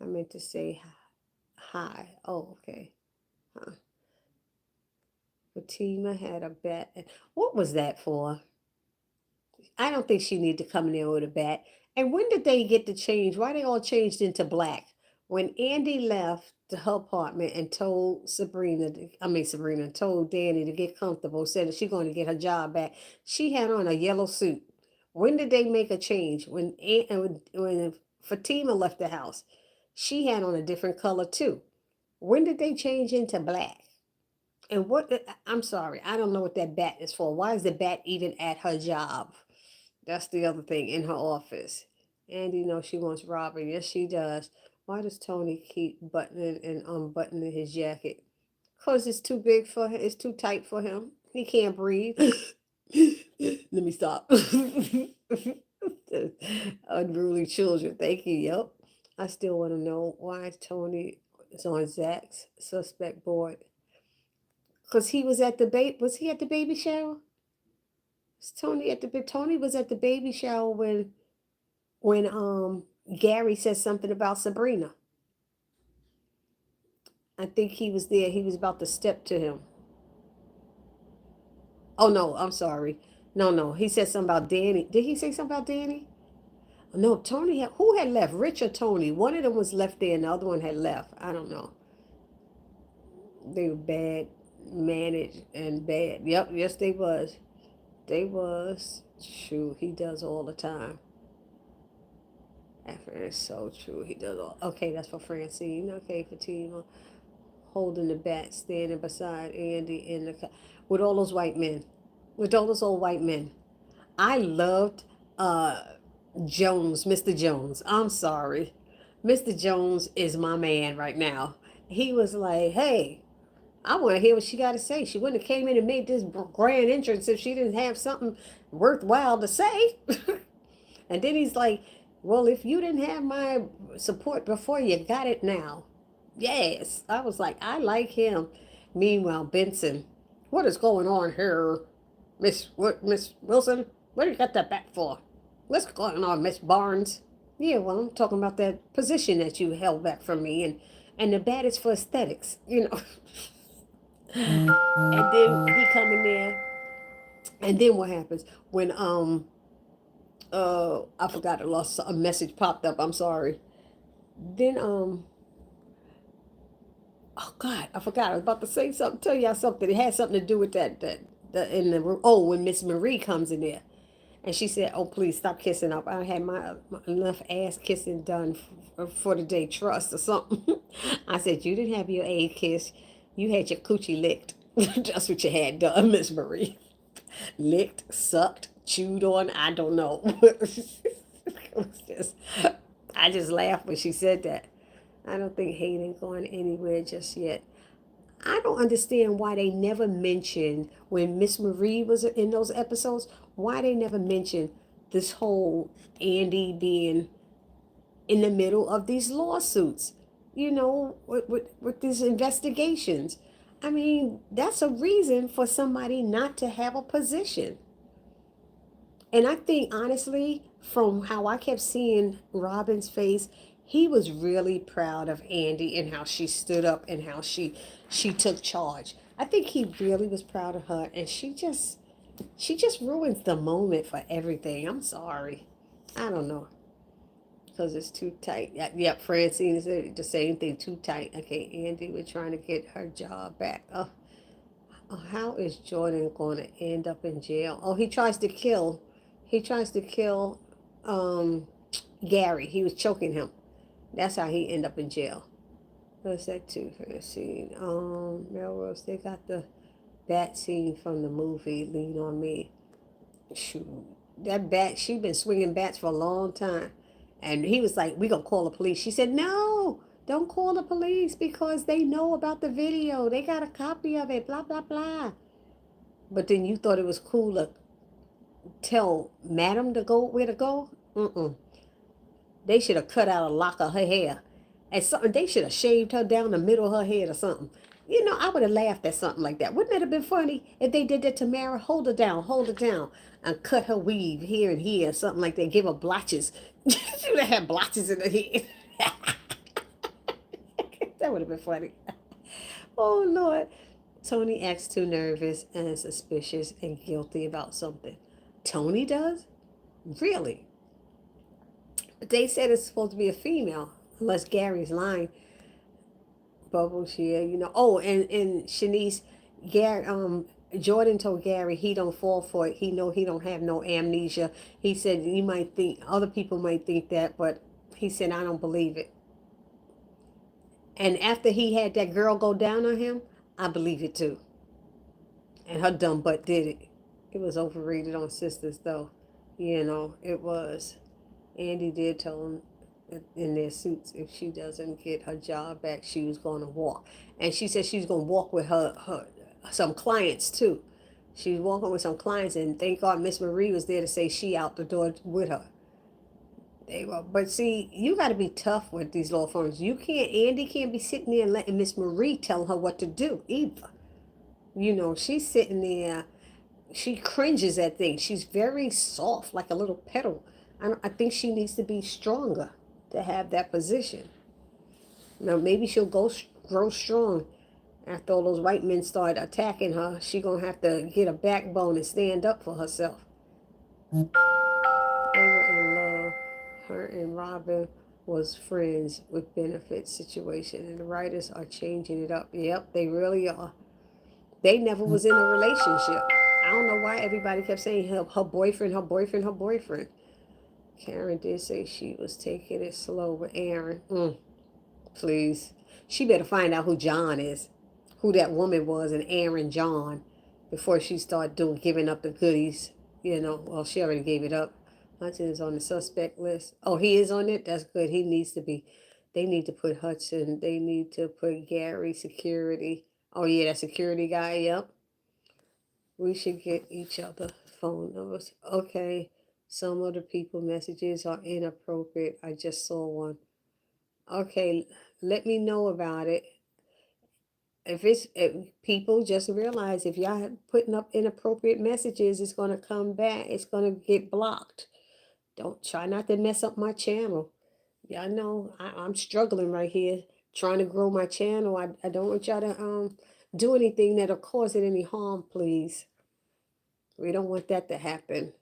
I meant to say hi. Oh, okay. Huh. Fatima had a bat. What was that for? I don't think she needed to come in there with a bat. And when did they get to change? Why they all changed into black? When Andy left her apartment and told Sabrina told Danny to get comfortable, said that she's going to get her job back. She had on a yellow suit. When did they make a change? When Fatima left the house, she had on a different color too. When did they change into black? And I'm sorry, I don't know what that bat is for. Why is the bat even at her job? That's the other thing in her office. Andy knows she wants Robin. Yes, she does. Why does Tony keep buttoning and unbuttoning his jacket? Because it's too big for him. It's too tight for him. He can't breathe. Let me stop. Unruly children. Thank you. Yep. I still want to know why Tony is on Zach's suspect board. Because he was at the Was he at the baby shower? Tony was at the baby shower when Gary said something about Sabrina. I think he was there. He was about to step to him. Oh no, I'm sorry. No. He said something about Danny. Did he say something about Danny? No, who had left? Rich or Tony? One of them was left there and the other one had left. I don't know. They were bad managed and bad. Yep, yes they was. They was. True, he does all the time. That's so true. He does all. Okay, that's for Francine. Okay, Fatima. Holding the bat, standing beside Andy in the car with all those white men, with all those old white men. I loved Jones, Mr. Jones. I'm sorry. Mr. Jones is my man right now. He was like, hey, I want to hear what she got to say. She wouldn't have came in and made this grand entrance if she didn't have something worthwhile to say. And then he's like, well, if you didn't have my support before, you got it now. Yes. I was like, I like him. Meanwhile, Benson, what is going on here? Miss Wilson, what do you got that back for? What's going on, Miss Barnes? Yeah, well, I'm talking about that position that you held back from me, and the bat is for aesthetics, you know. And then he come in there, and then what happens when I forgot, I lost a message popped up. I'm sorry. Then oh God, I forgot. I was about to say something, tell y'all something. It had something to do with that in the room. Oh, when Miss Marie comes in there, and she said, "Oh, please stop kissing up. I had my enough ass kissing done for the day. Trust or something." I said, "You didn't have your ass kiss. You had your coochie licked. That's what you had done, Miss Marie. Licked, sucked, chewed on. I don't know." It was just, I just laughed when she said that. I don't think Hayden going anywhere just yet. I don't understand why they never mentioned when Miss Marie was in those episodes, why they never mentioned this whole Andy being in the middle of these lawsuits, you know, with these investigations. I mean, that's a reason for somebody not to have a position. And I think, honestly, from how I kept seeing Robin's face, he was really proud of Andy and how she stood up and how she took charge. I think he really was proud of her, and she just ruins the moment for everything. I'm sorry. I don't know. Because it's too tight. Yep, Francine said the same thing, too tight. Okay, Andy, we're trying to get her job back. How is Jordan going to end up in jail? Oh, he tries to kill um, Gary. He was choking him. That's how he ended up in jail. What's that too? Let's see. Melrose, they got the bat scene from the movie Lean on Me. Shoot. That bat, she been swinging bats for a long time. And he was like, we gonna call the police. She said, no, don't call the police because they know about the video. They got a copy of it, blah, blah, blah. But then you thought it was cool to tell Madam to go where to go? Mm-mm. They should have cut out a lock of her hair And something, they should have shaved her down the middle of her head or something. You know, I would have laughed at something like that. Wouldn't that have been funny if they did that to Mara? Hold her down, and cut her weave here and here, something like that. Give her blotches. She would have had blotches in her head. That would have been funny. Oh Lord. Tony acts too nervous and suspicious and guilty about something. Tony does? Really? But they said it's supposed to be a female, unless Gary's lying. Bubbles, yeah, you know. Oh, and Shanice, Gary, Jordan told Gary he don't fall for it. He know he don't have no amnesia. He said you might think other people might think that, but he said I don't believe it. And after he had that girl go down on him, I believe it too. And her dumb butt did it. It was overrated on Sistas though. You know, it was. Andy did tell him in their suits if she doesn't get her job back, she was going to walk. And she said she was going to walk with her some clients too. She was walking with some clients, and thank God Miss Marie was there to say she out the door with her. They were, but see, you got to be tough with these law firms. You can't, Andy can't be sitting there and letting Miss Marie tell her what to do either. You know, she's sitting there, she cringes at things. She's very soft, like a little petal. I think she needs to be stronger to have that position. Now, maybe she'll grow strong after all those white men start attacking her. She going to have to get a backbone and stand up for herself. They were in love. Her and Robin was friends with benefit situation, and the writers are changing it up. Yep, they really are. They never was in a relationship. I don't know why everybody kept saying her boyfriend, her boyfriend, her boyfriend. Karen did say she was taking it slow with Aaron. Please. She better find out who John is, who that woman was, and Aaron John, before she start giving up the goodies. You know, well, she already gave it up. Hudson is on the suspect list. Oh, he is on it? That's good. He needs to be. They need to put Hudson. They need to put Gary security. Oh, yeah, that security guy. Yep. We should get each other phone numbers. Okay. Some of the people messages are inappropriate. I just saw one. Okay, let me know about it. If people just realize if y'all putting up inappropriate messages, it's gonna come back. It's gonna get blocked. Don't try not to mess up my channel. Y'all know I'm struggling right here trying to grow my channel. I don't want y'all to do anything that'll cause it any harm, please. We don't want that to happen.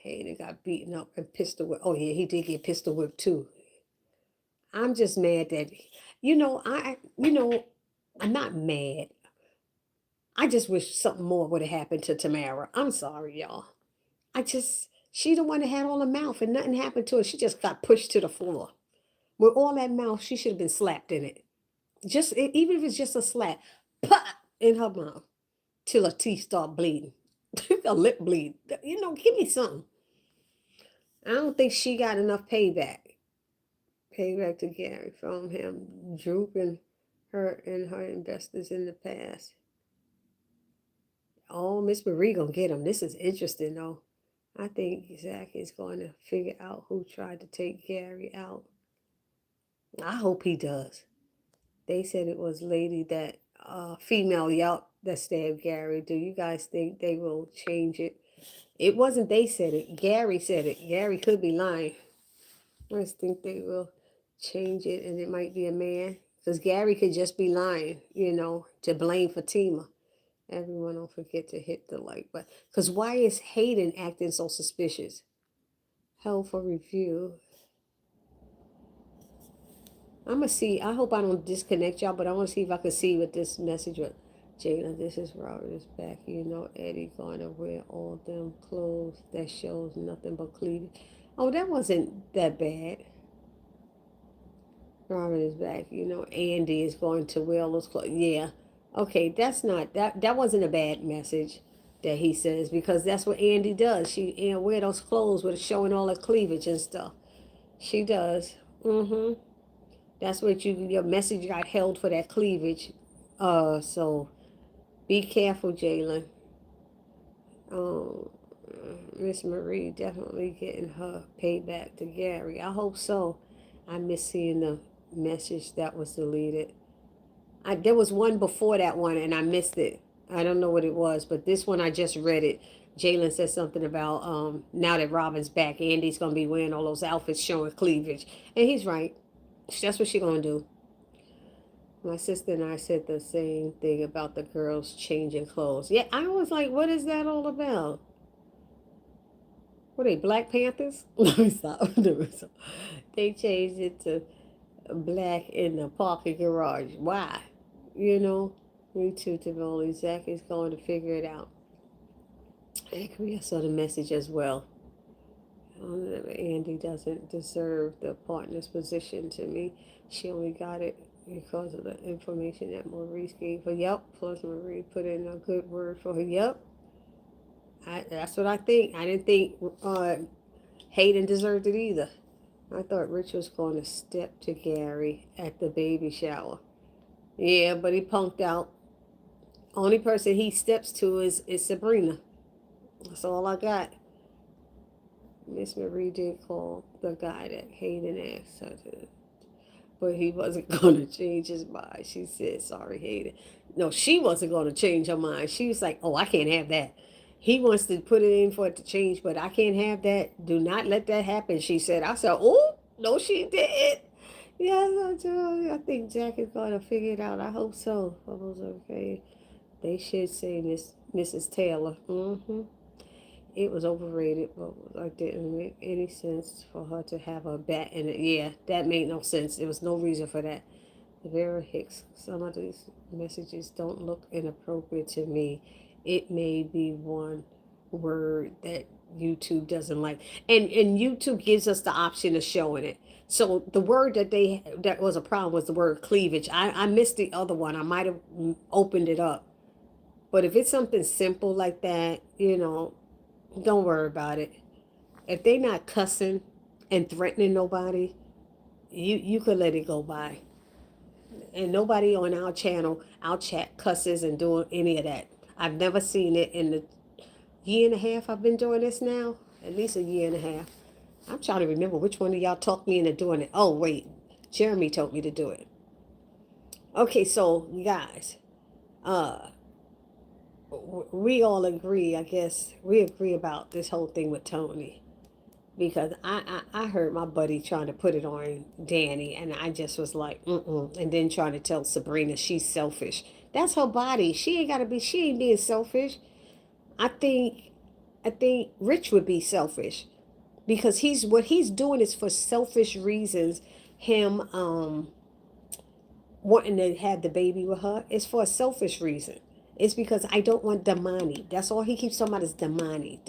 Hey, they got beaten up and pistol whipped. Oh yeah, he did get pistol whipped too. I'm just mad that, I'm not mad. I just wish something more would have happened to Tamara. I'm sorry, y'all. She the one that had all the mouth and nothing happened to her. She just got pushed to the floor. With all that mouth, she should have been slapped in it. Even if it's just a slap, pop in her mouth till her teeth start bleeding. A lip bleed. Give me something. I don't think she got enough payback. Payback to Gary from him drooping her and her investors in the past. Oh, Miss Marie gonna get him. This is interesting though. I think Zach is going to figure out who tried to take Gary out. I hope he does. They said it was lady that female y'all that stabbed Gary. Do you guys think they will change it? It wasn't they said it. Gary said it. Gary could be lying. I just think they will change it, and it might be a man. Because Gary could just be lying, to blame Fatima. Everyone don't forget to hit the like button. Because why is Hayden acting so suspicious? Held for review. I'm going to see. I hope I don't disconnect y'all, but I want to see if I can see what this message was. Jayla, this is Robert is back. Eddie going to wear all them clothes that shows nothing but cleavage. Oh, that wasn't that bad. Robert is back. Andy is going to wear all those clothes. Yeah. Okay, that's not that wasn't a bad message that he says, because that's what Andy does. She wear those clothes with showing all her cleavage and stuff. She does. That's what your message got held for, that cleavage. So be careful, Jalen. Miss Marie definitely getting her payback to Gary. I hope so. I miss seeing the message that was deleted. There was one before that one and I missed it. I don't know what it was, but this one I just read it. Jalen said something about now that Robin's back, Andy's gonna be wearing all those outfits showing cleavage, and he's right. That's what she's gonna do. My sister and I said the same thing about the girls changing clothes. Yeah, I was like, what is that all about? Were they Black Panthers? Let me stop. They changed it to black in the parking garage. Why? You know, me too, Tivoli. Zach is going to figure it out. I agree. I saw the message as well. Andy doesn't deserve the partner's position to me. She only got it because of the information that Maurice gave her. Yep. Plus Marie put in a good word for her. Yep. That's what I think. I didn't think Hayden deserved it either. I thought Rich was going to step to Gary at the baby shower. Yeah, but he punked out. Only person he steps to is Sabrina. That's all I got. Miss Marie did call the guy that Hayden asked her to, but he wasn't going to change his mind. She said, sorry, Hayden. No, she wasn't going to change her mind. She was like, oh, I can't have that. He wants to put it in for it to change, but I can't have that. Do not let that happen, she said. I said, oh, no, she didn't. Yes, I do. I think Jack is going to figure it out. I hope so. I was okay. They should say Mrs. Taylor. It was overrated, but it didn't make any sense for her to have a bat in it. Yeah, that made no sense. There was no reason for that. Vera Hicks, some of these messages don't look inappropriate to me. It may be one word that YouTube doesn't like. And YouTube gives us the option of showing it. So the word that was a problem was the word cleavage. I missed the other one. I might have opened it up. But if it's something simple like that, don't worry about it. If they not cussing and threatening nobody, you could let it go by. And nobody on our channel, our chat cusses and doing any of that. I've never seen it in the year and a half I've been doing this now. At least a year and a half. I'm trying to remember which one of y'all talked me into doing it. Oh, wait. Jeremy told me to do it. Okay, so, guys. We all agree, I guess. We agree about this whole thing with Tony. Because I heard my buddy trying to put it on Danny, and I just was like, and then trying to tell Sabrina she's selfish. That's her body. She ain't being selfish. I think Rich would be selfish because what he's doing is for selfish reasons. Him wanting to have the baby with her is for a selfish reason. It's because I don't want Damani. That's all he keeps talking about is Damani.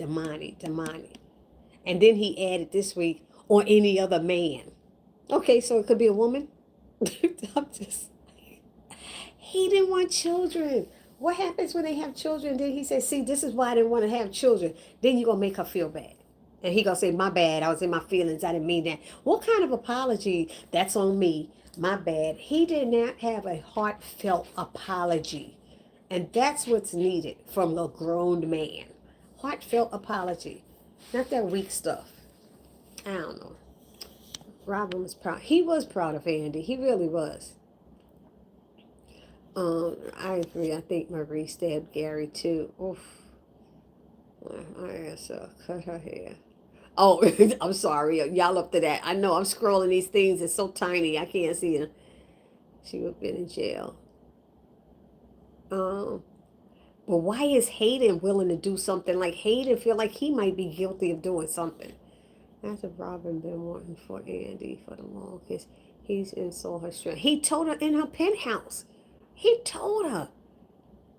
And then he added this week, or any other man. Okay, so it could be a woman. He didn't want children. What happens when they have children? Then he says, see, this is why I didn't want to have children. Then you're going to make her feel bad. And he going to say, my bad. I was in my feelings. I didn't mean that. What kind of apology? That's on me. My bad. He did not have a heartfelt apology. And that's what's needed from a grown man. Heartfelt apology. Not that weak stuff. I don't know. Robin was proud. He was proud of Andy. He really was. I agree. I think Marie stabbed Gary too. Oof. I guess cut her hair. Oh, I'm sorry. Y'all up to that. I know I'm scrolling these things. It's so tiny. I can't see them. She would have been in jail. But why is Hayden willing to do something? Like Hayden feel like he might be guilty of doing something. That's what Robin been wanting for Andy for the longest. He's in saw her strength. He told her in her penthouse. He told her.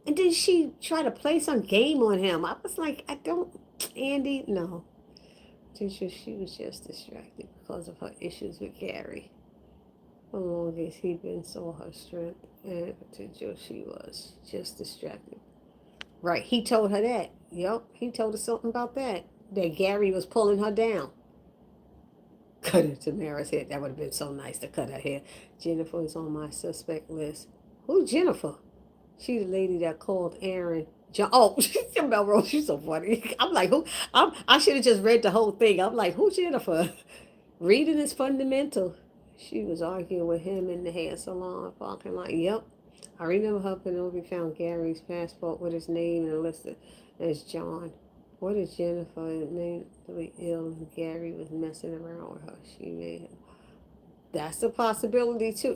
And then she tried to play some game on him. I was like, Andy, no. She was just distracted because of her issues with Gary. The longest he been saw her strength and potential, she was just distracted. Right, he told her that. Yep, he told her something about that. That Gary was pulling her down. Cut her Tamara's head. That would have been so nice to cut her hair. Jennifer is on my suspect list. Who's Jennifer? She's the lady that called Aaron. Melrose, she's so funny. I'm like, who? I should have just read the whole thing. I'm like, who's Jennifer? Reading is fundamental. She was arguing with him in the hair salon parking lot. Yep. I remember helping over found Gary's passport with his name and listed as John. What is Jennifer mentally ill and Gary was messing around with her? She made him. That's a possibility too.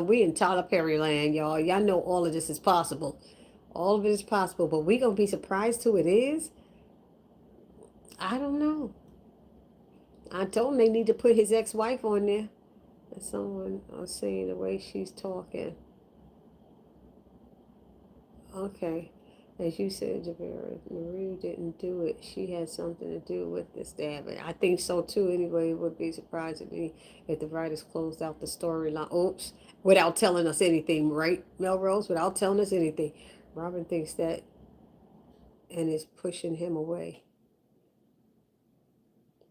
We in Tyler Perry land, y'all. Y'all know all of this is possible. All of it is possible, but we gonna be surprised who it is? I don't know. I told them they need to put his ex-wife on there. And someone was saying the way she's talking. Okay. As you said, Javera, Marie didn't do it. She had something to do with the stabbing. I think so too. Anyway, it would be surprising to me if the writers closed out the storyline. Oops. Without telling us anything, right, Melrose? Without telling us anything. Robin thinks that and is pushing him away.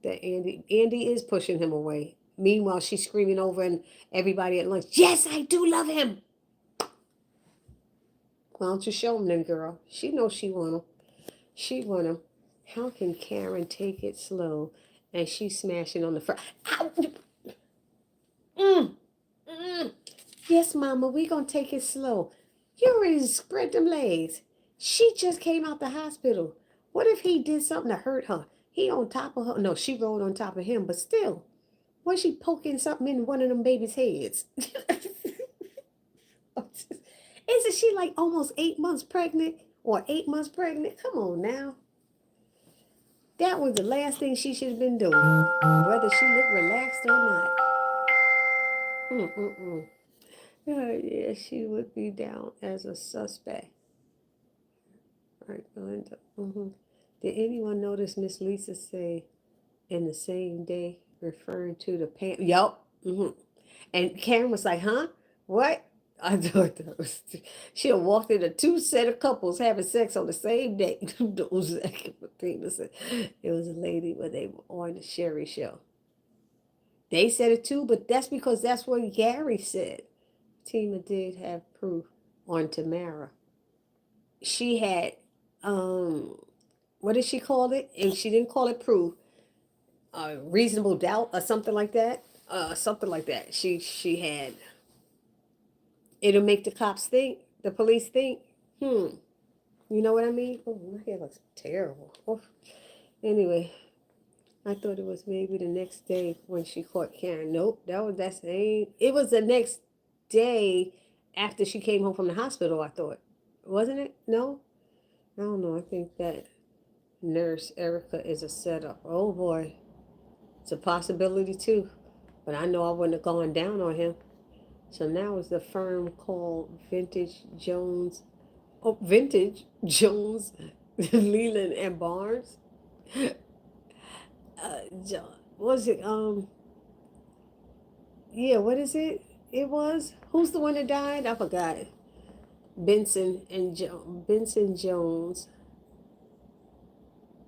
That Andy is pushing him away. Meanwhile, she's screaming over and everybody at lunch, yes, I do love him. Why don't you show him then, girl? She knows she want him. She want him. How can Karen take it slow? And she's smashing on the front. Yes, Mama, we gonna take it slow. You already spread them legs. She just came out the hospital. What if he did something to hurt her? He on top of her. No, she rolled on top of him, but still. Was she poking something in one of them babies' heads? Isn't she like almost 8 months pregnant or 8 months pregnant? Come on now. That was the last thing she should have been doing, whether she looked relaxed or not. Yeah, she would be down as a suspect. All right, Belinda. Did anyone notice Miss Lisa say in the same day, referring to the Pam? Yup. And Karen was like, huh? What? I thought that was. She'll walk into two set of couples having sex on the same day. It was a lady when they were on the Sherry show. They said it too, but that's because that's what Gary said. Tima did have proof on Tamara. She had, what did she call it? And she didn't call it proof. Reasonable doubt or something like that. Something like that. She had. It'll make the cops think, the police think, you know what I mean? Oh, my hair looks terrible. Oh. Anyway, I thought it was maybe the next day when she caught Karen. Nope, that same. It was the next day after she came home from the hospital, I thought. Wasn't it? No? I don't know. I think that nurse Erica is a setup. Oh boy. It's a possibility too. But I know I wouldn't have gone down on him. So now it's the firm called Vintage Jones, Leland and Barnes. Was it, yeah, what is it? It was, who's the one that died? I forgot. Benson Jones.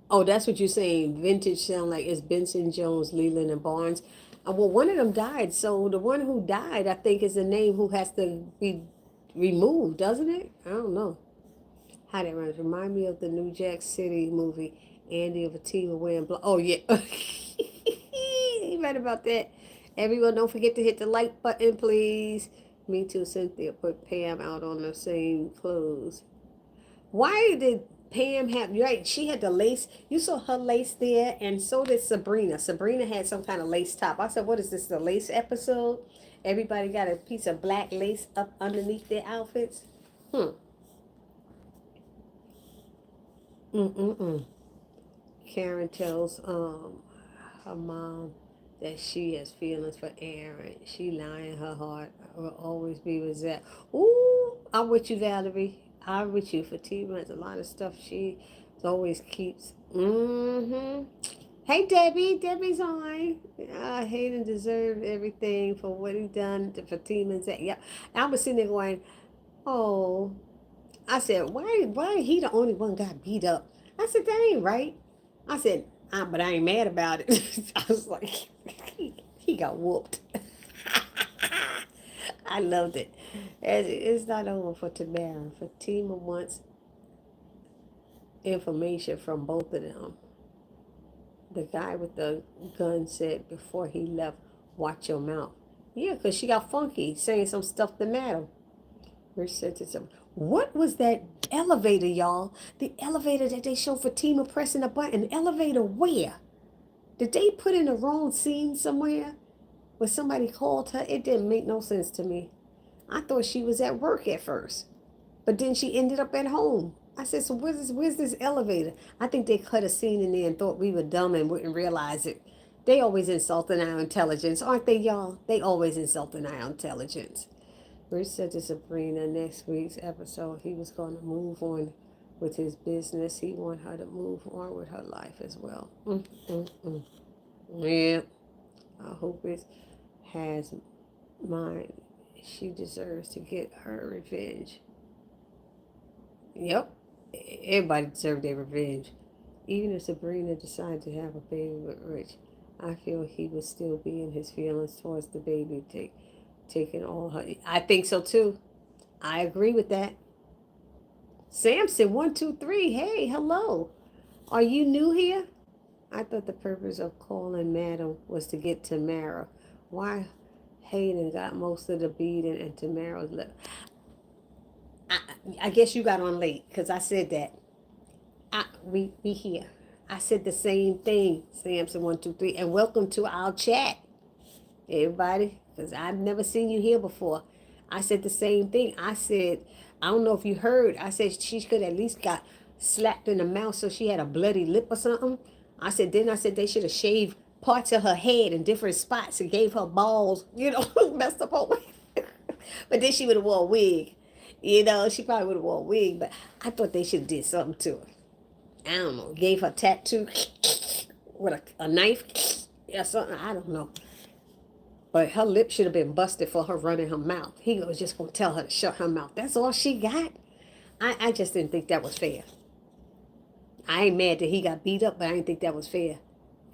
Oh, that's what you're saying. Vintage sound like it's Benson Jones, Leland and Barnes. Well, one of them died, so the one who died, I think, is the name who has to be removed, doesn't it? I don't know. How that runs. Remind me of the New Jack City movie, Andy of a team of wearing black. Oh, yeah. You right about that. Everyone, don't forget to hit the like button, please. Me too, Cynthia put Pam out on the same clothes. Why did Pam have, right? She had the lace. You saw her lace there, and so did Sabrina. Sabrina had some kind of lace top. I said, what is this, the lace episode? Everybody got a piece of black lace up underneath their outfits? Karen tells her mom that she has feelings for Aaron. She lying, her heart will always be with Zach. Ooh, I'm with you, Valerie. I'm with you. Fatima has a lot of stuff she always keeps. Hey, Debbie. Debbie's on. Hayden deserved everything for what he done to Fatima and Zach. Yeah, I was sitting there going, oh. I said, why he the only one got beat up? I said, that ain't right. I said, but I ain't mad about it. I was like, he got whooped. I loved it. It's not over for Tamara. Fatima wants information from both of them. The guy with the gun said before he left, watch your mouth. Yeah, because she got funky saying some stuff to Madam. Rich said to some. What was that elevator, y'all? The elevator that they showed Fatima pressing a button. Elevator where? Did they put in the wrong scene somewhere? When somebody called her, it didn't make no sense to me. I thought she was at work at first, but then she ended up at home. I said, so where's this elevator? I think they cut a scene in there and thought we were dumb and wouldn't realize it. They always insulting our intelligence, aren't they, y'all? They always insulting our intelligence. Rich said to Sabrina next week's episode he was going to move on with his business. He wanted her to move on with her life as well. Yeah, I hope it has mine. She deserves to get her revenge. Yep, everybody deserves their revenge. Even if Sabrina decided to have a baby with Rich, I feel he would still be in his feelings towards the baby, taking all her. I think so too. I agree with that. Samson, 123. Hey, hello. Are you new here? I thought the purpose of calling Madam was to get Tamara. Why Hayden got most of the beating and Tamara's left. I guess you got on late because I said that. We here. I said the same thing, Samson 123, and welcome to our chat, everybody, because I've never seen you here before. I said the same thing. I said, I don't know if you heard. I said she could at least got slapped in the mouth so she had a bloody lip or something. I said they should have shaved parts of her head in different spots and gave her balls, messed up her wig. But then she would have wore a wig. She probably would have wore a wig, but I thought they should have did something to her. I don't know, gave her tattoo with a knife or something. I don't know. But her lip should have been busted for her running her mouth. He was just going to tell her to shut her mouth. That's all she got. I just didn't think that was fair. I ain't mad that he got beat up, but I didn't think that was fair.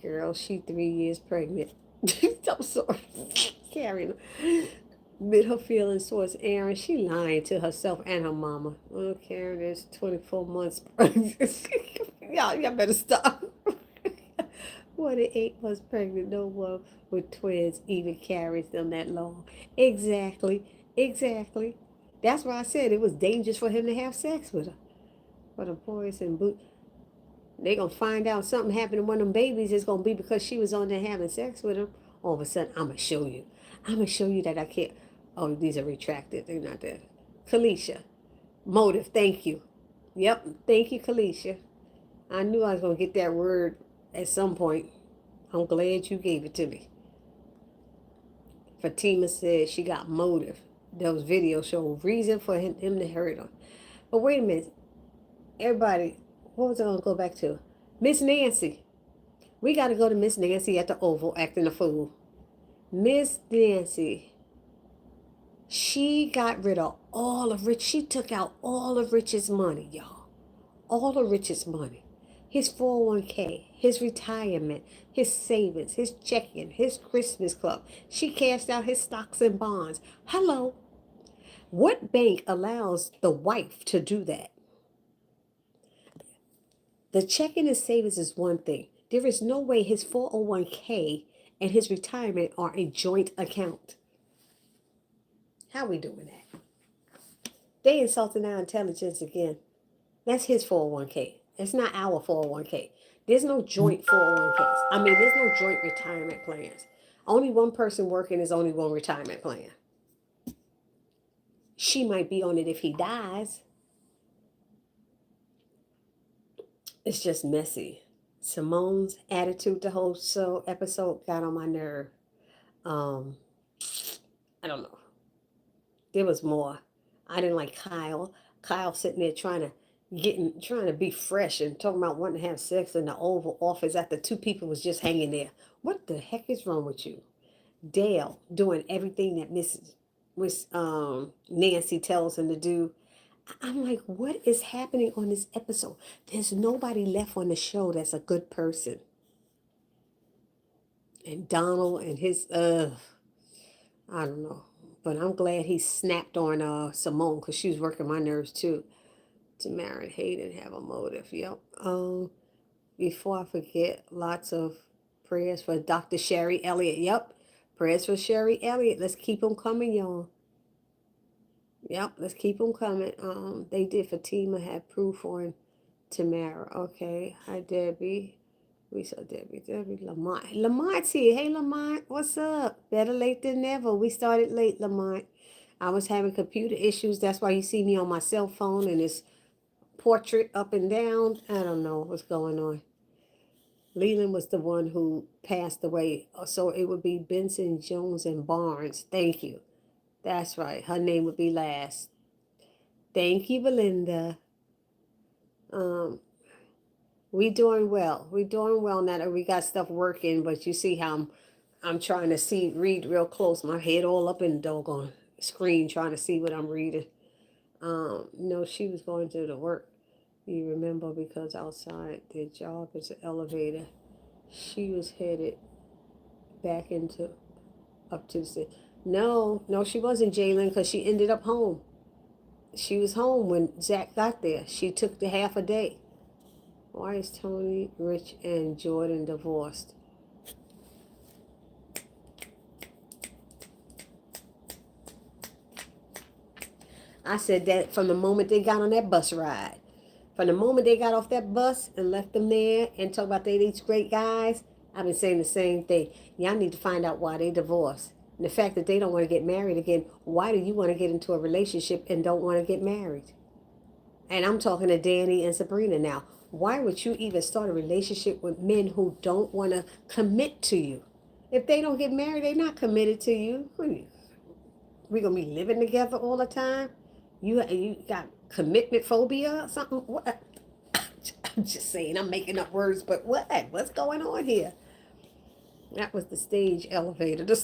Girl, she 3 years pregnant. I'm sorry. Karen admit her feelings towards Aaron. She lying to herself and her mama. Oh, Karen is 24 months pregnant. y'all better stop. What, 8 months pregnant? No one with twins even carries them that long. Exactly. That's why I said it was dangerous for him to have sex with her. For the boys and boot, they gonna find out something happened to one of them babies. It's gonna be because she was on there having sex with him. All of a sudden, I'm gonna show you that I can't. Oh, these are retracted. They're not there. Kalisha, motive. Thank you. Yep. Thank you, Kalisha. I knew I was gonna get that word at some point. I'm glad you gave it to me. Fatima said she got motive. Those videos show reason for him to hurt her. But wait a minute. Everybody, what was I going to go back to? Miss Nancy. We got to go to Miss Nancy at the Oval acting a fool. Miss Nancy. She got rid of all of Rich. She took out all of Rich's money, y'all. All of Rich's money. His 401k, his retirement, his savings, his checking, his Christmas club. She cashed out his stocks and bonds. Hello. What bank allows the wife to do that? The checking and savings is one thing. There is no way his 401k and his retirement are a joint account. How we doing that? They insulting our intelligence again. That's his 401k. It's not our 401k. There's no joint 401ks. There's no joint retirement plans. Only one person working is only one retirement plan. She might be on it if he dies. It's just messy. Simone's attitude the whole episode got on my nerve. I don't know. There was more. I didn't like Kyle. Kyle sitting there trying to be fresh and talking about wanting to have sex in the Oval Office after two people was just hanging there. What the heck is wrong with you? Dale doing everything that Miss Nancy tells him to do. I'm like, what is happening on this episode? There's nobody left on the show that's a good person. And Donald and his, I don't know. But I'm glad he snapped on Simone because she was working my nerves too. To marry Hayden, have a motive. Yep. Before I forget, lots of prayers for Dr. Sherry Elliott. Yep. Prayers for Sherry Elliott. Let's keep them coming, y'all. Yep, let's keep them coming. They did. Fatima had proof on Tamara. Okay. Hi, Debbie. We saw Debbie. Lamont. Lamont's here. Hey, Lamont. What's up? Better late than never. We started late, Lamont. I was having computer issues. That's why you see me on my cell phone and it's portrait up and down. I don't know what's going on. Leland was the one who passed away. So it would be Benson, Jones, and Barnes. Thank you. That's right. Her name would be last. Thank you, Belinda. Um, we doing well. We doing well now that we got stuff working, but you see how I'm trying to read real close. My head all up in the doggone screen trying to see what I'm reading. No, she was going to the work. You remember because outside their job is an elevator. She was headed back into up to the city. No, she wasn't, Jalen, because she ended up home. She was home when Zach got there. She took the half a day. Why is Tony, Rich, and Jordan divorced? I said that from the moment they got on that bus ride. From the moment they got off that bus and left them there and talk about they these great guys, I've been saying the same thing. Y'all need to find out why they divorced. And the fact that they don't want to get married again, why do you want to get into a relationship and don't want to get married? And I'm talking to Danny and Sabrina now. Why would you even start a relationship with men who don't want to commit to you? If they don't get married, they're not committed to you. We gonna be living together all the time? You got commitment phobia or something? What? I'm just saying, I'm making up words, but what? What's going on here? That was the stage elevator. The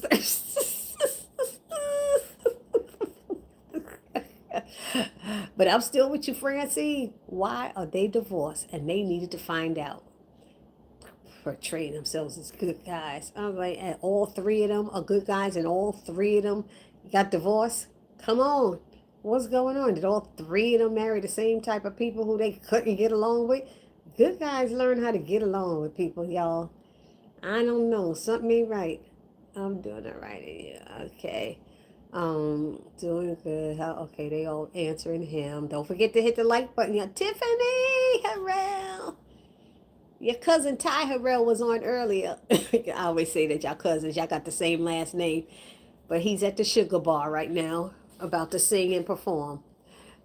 But I'm still with you, Francine. Why are they divorced? And they needed to find out. Portraying themselves as good guys. I'm like, and all three of them are good guys, and all three of them got divorced. Come on. What's going on? Did all three of them marry the same type of people who they couldn't get along with? Good guys learn how to get along with people, y'all. I don't know. Something ain't right. I'm doing it right here. Okay. Doing good. Okay, they all answering him. Don't forget to hit the like button. Yeah, Tiffany Harrell. Your cousin Ty Harrell was on earlier. I always say that y'all cousins, y'all got the same last name. But he's at the Sugar Bar right now, about to sing and perform.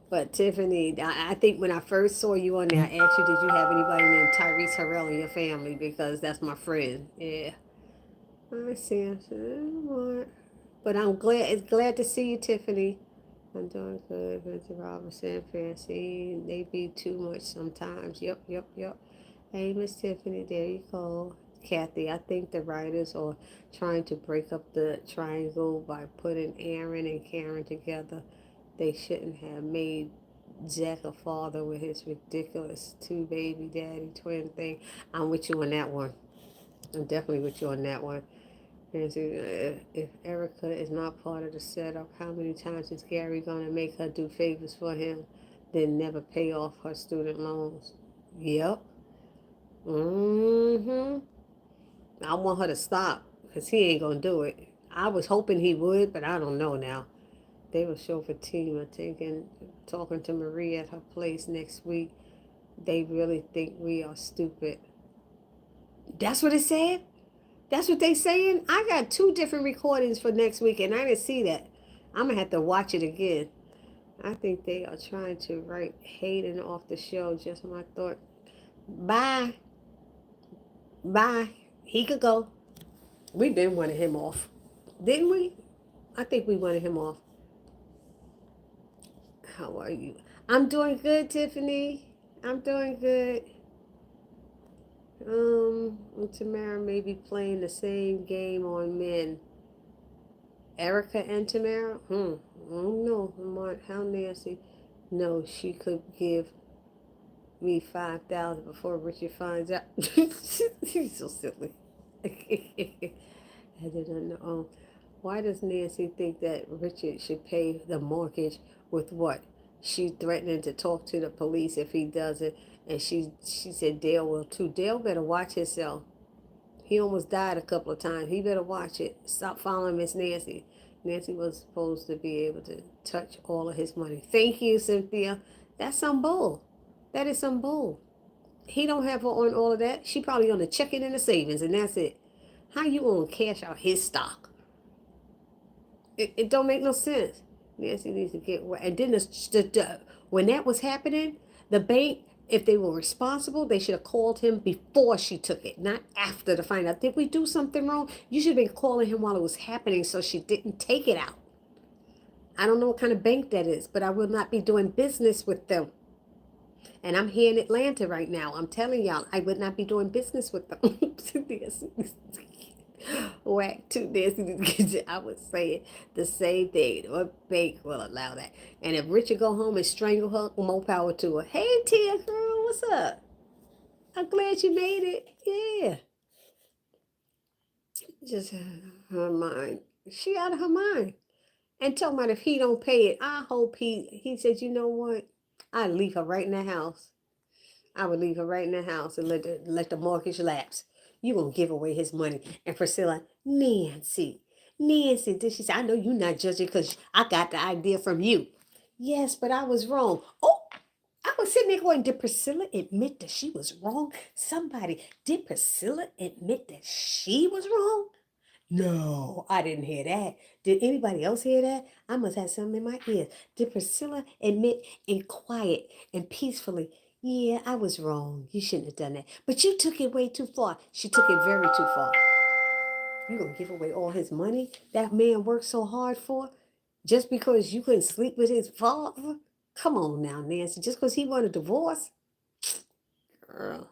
But Tiffany, I think when I first saw you on there, I asked you, did you have anybody named Tyrese Harrell in your family? Because that's my friend. Yeah. I see. But I'm glad to see you, Tiffany. I'm doing good. Mr. Robinson, Francine. They be too much sometimes. Yep. Hey, Miss Tiffany, there you go. Kathy, I think the writers are trying to break up the triangle by putting Aaron and Karen together. They shouldn't have made Jack a father with his ridiculous two baby daddy twin thing. I'm with you on that one. I'm definitely with you on that one. And so, if Erica is not part of the setup, how many times is Gary going to make her do favors for him, then never pay off her student loans? Yep. I want her to stop because he ain't going to do it. I was hoping he would, but I don't know now. They will show Fatima talking to Marie at her place next week. They really think we are stupid. That's what it said? That's what they saying? I got 2 different recordings for next week, and I didn't see that. I'm going to have to watch it again. I think they are trying to write Hayden off the show. Just my thought. Bye. He could go. We've been wanting him off. Didn't we? I think we wanted him off. How are you? I'm doing good, Tiffany. I'm doing good. Tamara may be playing the same game on men. Erica and Tamara? I don't know. How nasty. No, she could give me 5,000 before Richard finds out. He's so silly. I didn't know. Why does Nancy think that Richard should pay the mortgage with what? She threatening to talk to the police if he doesn't. And she said Dale will too. Dale better watch himself. He almost died a couple of times. He better watch it. Stop following Miss Nancy. Nancy was supposed to be able to touch all of his money. Thank you, Cynthia. That's some bull. That is some bull. He don't have her on all of that. She probably on the checking and the savings, and that's it. How you gonna cash out his stock? It don't make no sense. Nancy needs to get away. And then when that was happening, the bank, if they were responsible, they should have called him before she took it, not after to find out. Did we do something wrong? You should have been calling him while it was happening so she didn't take it out. I don't know what kind of bank that is, but I will not be doing business with them. And I'm here in Atlanta right now. I'm telling y'all, I would not be doing business with them. Whack to this. I would say the same thing. What bank will allow that? And if Richard go home and strangle her, more power to her. Hey, Tia girl, what's up? I'm glad you made it. Yeah. Just her mind. She out of her mind. And talking about if he don't pay it, I hope he said, you know what? I'd leave her right in the house. I would leave her right in the house and let the mortgage lapse. You gonna give away his money. And Priscilla, Nancy, did she say, I know you're not judging because I got the idea from you. Yes, but I was wrong. Oh, I was sitting there going, did Priscilla admit that she was wrong? Somebody, did Priscilla admit that she was wrong? No, I didn't hear that. Did anybody else hear that? I must have something in my ears. Did Priscilla admit in quiet and peacefully, yeah, I was wrong. You shouldn't have done that. But you took it way too far. She took it very too far. You gonna give away all his money that man worked so hard for just because you couldn't sleep with his father? Come on now, Nancy. Just because he wanted a divorce? Girl,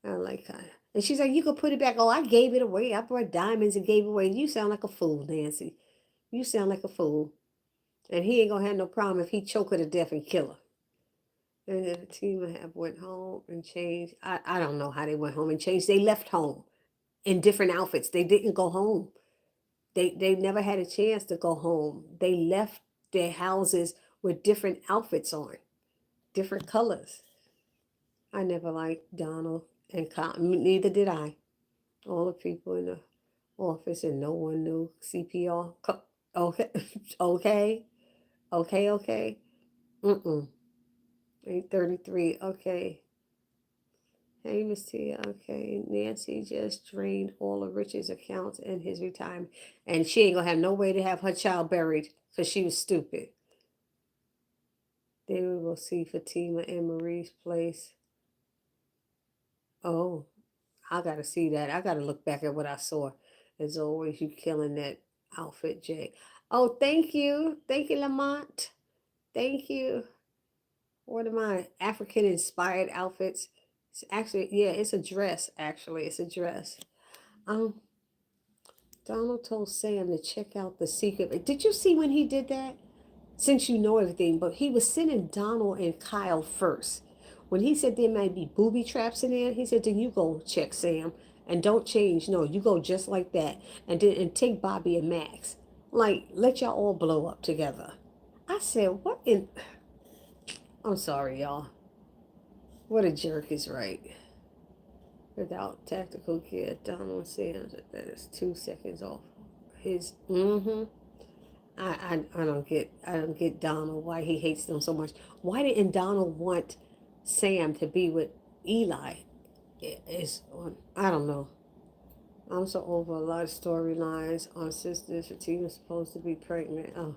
I like her. And she's like, you could put it back. Oh, I gave it away. I brought diamonds and gave it away. You sound like a fool, Nancy. You sound like a fool. And he ain't gonna have no problem if he choke her to death and kill her. And then the team have went home and changed. I don't know how they went home and changed. They left home in different outfits. They didn't go home. They never had a chance to go home. They left their houses with different outfits on, different colors. I never liked Donald and Cotton. Neither did I. All the people in the office and no one knew CPR. Okay, okay. Mm-mm. 8:33. Okay. Hey, Miss Tia. Okay. Nancy just drained all of Richard's accounts in his retirement. And she ain't gonna have no way to have her child buried because she was stupid. Then we will see Fatima and Marie's place. Oh, I gotta see that. I gotta look back at what I saw. As always, you killing that outfit, Jay. Oh, thank you. Thank you, Lamont. Thank you. What are my African inspired outfits? It's actually, yeah, it's a dress, actually. It's a dress. Um, Donald told Sam to check out the secret. Did you see when he did that? Since you know everything, but he was sending Donald and Kyle first. When he said there might be booby traps in there, he said, then you go check Sam and don't change. No, you go just like that. And take Bobby and Max. Like, let y'all all blow up together. I said, what in I'm sorry, y'all. What a jerk is right. Without tactical gear, Donald Sam that is 2 seconds off. His I don't get Donald why he hates them so much. Why didn't Donald want Sam to be with Eli? I don't know. I'm so over a lot of storylines on Sistas. Fatina's supposed to be pregnant. Oh,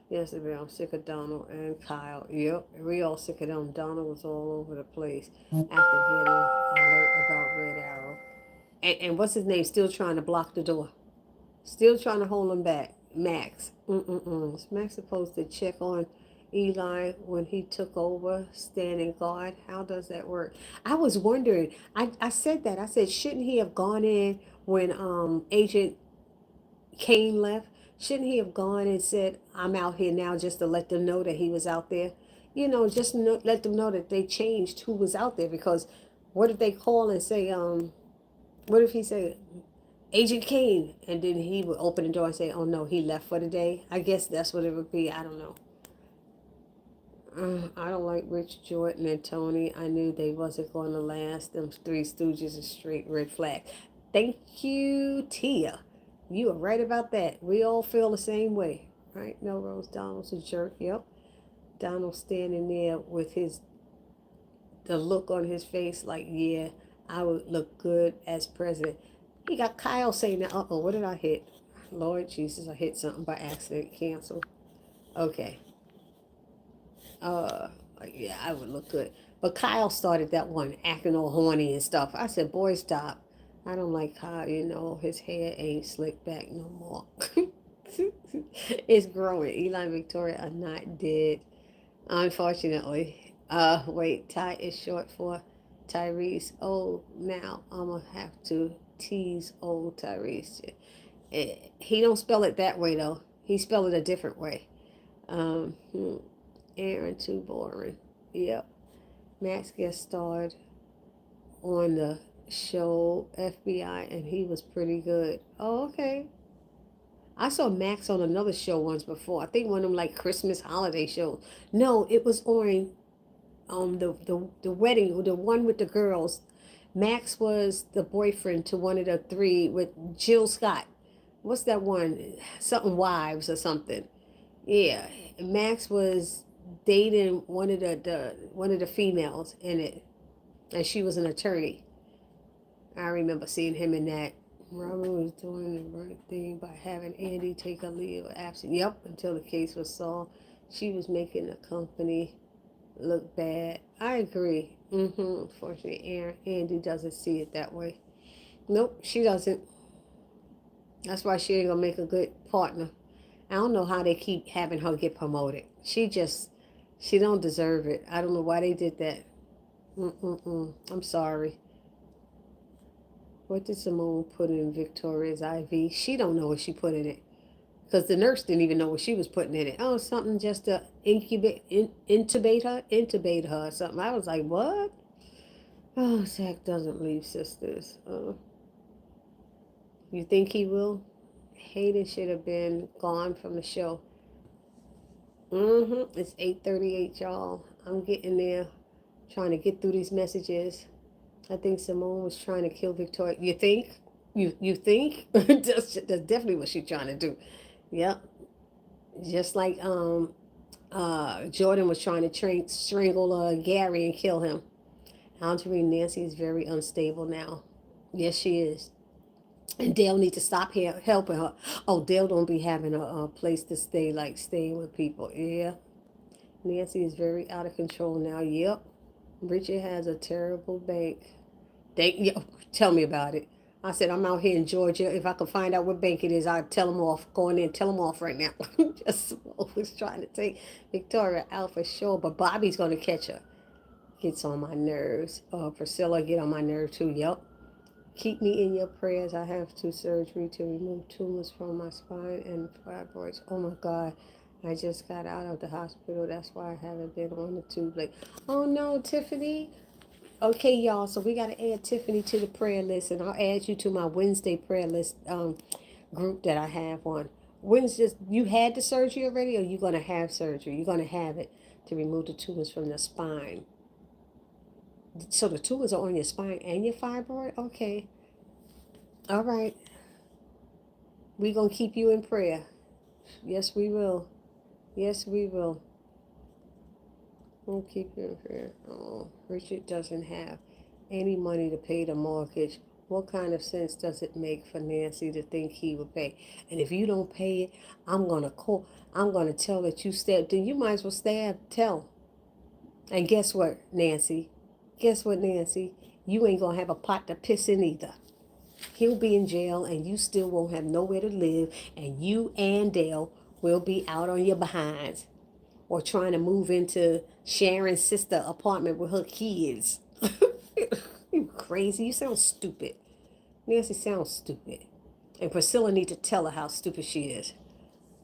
yesterday I'm sick of Donald and Kyle. Yep, we all sick of them. Donald was all over the place after getting alert about Red Arrow. And what's his name? Still trying to block the door. Still trying to hold him back. Max. Is Max supposed to check on Eli when he took over, standing guard? How does that work? I was wondering. I said that. I said, shouldn't he have gone in when Agent Kane left? Shouldn't he have gone and said, I'm out here now just to let them know that he was out there? Just let them know that they changed who was out there because what if they call and say, what if he said, Agent Kane, and then he would open the door and say, oh no, he left for the day. I guess that's what it would be. I don't know. I don't like Rich, Jordan, and Tony. I knew they wasn't going to last. Them three stooges is straight red flag. Thank you, Tia. You are right about that. We all feel the same way, right? Melrose Donald's a jerk. Yep. Donald standing there with the look on his face like, yeah, I would look good as president. He got Kyle saying that. Uh-oh, what did I hit? Lord Jesus, I hit something by accident. Cancel. Okay. Uh, yeah, I would look good. But Kyle started that one, acting all horny and stuff. I said, boy, stop. I don't like Kyle, his hair ain't slicked back no more. It's growing. Eli and Victoria are not dead, unfortunately. Wait, Ty is short for Tyrese. Oh, now I'm gonna have to tease old Tyrese. He don't spell it that way though. He spelled it a different way. Um, hmm. Aaron too boring. Yep. Max guest starred on the show FBI and he was pretty good. Oh, okay. I saw Max on another show once before. I think one of them like Christmas holiday shows. No, it was on the wedding, the one with the girls. Max was the boyfriend to one of the three with Jill Scott. What's that one? Something Wives or something. Yeah, Max was dating one of the females in it, and she was an attorney. I remember seeing him in that. Robert was doing the right thing by having Andy take a leave of absence. Yep, until the case was solved. She was making the company look bad. I agree. Unfortunately, Andy doesn't see it that way. Nope, she doesn't. That's why she ain't gonna make a good partner. I don't know how they keep having her get promoted. She don't deserve it. I don't know why they did that. I'm sorry. What did Simone put in Victoria's IV? She don't know what she put in it. Because the nurse didn't even know what she was putting in it. Oh, something just to intubate her or something. I was like, what? Oh, Zach doesn't leave Sisters. You think he will? Hayden should have been gone from the show. It's 8:38, y'all. I'm getting there, trying to get through these messages. I think Simone was trying to kill Victoria. You think? You think? that's definitely what she's trying to do. Yep. Just like Jordan was trying to strangle Gary and kill him. Algerine Nancy is very unstable now. Yes, she is. And Dale need to stop helping her. Oh, Dale don't be having a place to stay, like staying with people. Yeah. Nancy is very out of control now. Yep. Richard has a terrible bank. Tell me about it. I said, I'm out here in Georgia. If I could find out what bank it is, I'd tell them off. Go in there and tell them off right now. Just always trying to take Victoria out for sure. But Bobby's going to catch her. Gets on my nerves. Priscilla get on my nerves too. Yep. Keep me in your prayers. I have surgery to remove tumors from my spine and fibroids. Oh my God. I just got out of the hospital. That's why I haven't been on the tube. Like, oh no, Tiffany. Okay, y'all. So we got to add Tiffany to the prayer list, and I'll add you to my Wednesday prayer list group that I have on. You had the surgery already, or you gonna have surgery? You're gonna have it to remove the tumors from the spine. So the tumors are on your spine and your fibroid? Okay. All right. We're going to keep you in prayer. Yes, we will. Yes, we will. We'll keep you in prayer. Oh, Richard doesn't have any money to pay the mortgage. What kind of sense does it make for Nancy to think he would pay? And if you don't pay it, I'm going to call. I'm going to tell that you stabbed. Then you might as well tell. And guess what, Nancy? Guess what, Nancy? You ain't going to have a pot to piss in either. He'll be in jail and you still won't have nowhere to live. And you and Dale will be out on your behinds. Or trying to move into Sharon's sister apartment with her kids. You crazy. You sound stupid. Nancy sounds stupid. And Priscilla needs to tell her how stupid she is.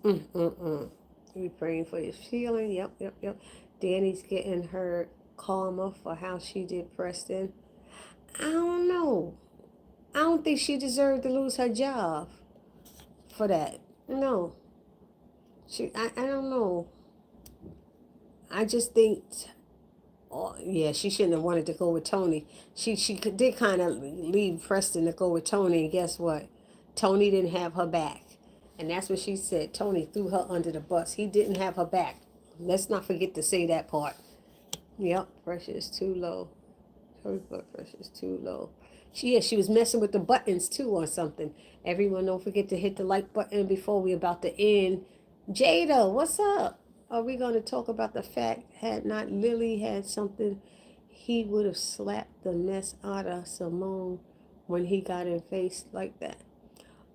We praying for his healing. Yep. Danny's getting her karma for how she did Preston. I don't know. I don't think she deserved to lose her job for that. No. I don't know. I just think, oh, yeah, she shouldn't have wanted to go with Tony. She did kind of leave Preston to go with Tony, and guess what? Tony didn't have her back. And that's what she said. Tony threw her under the bus. He didn't have her back. Let's not forget to say that part. Yep, pressure is too low. Her blood pressure is too low. She was messing with the buttons too or something. Everyone, don't forget to hit the like button before we about to end. Jada, what's up? Are we going to talk about the fact had not Lily had something, he would have slapped the mess out of Simone when he got in face like that?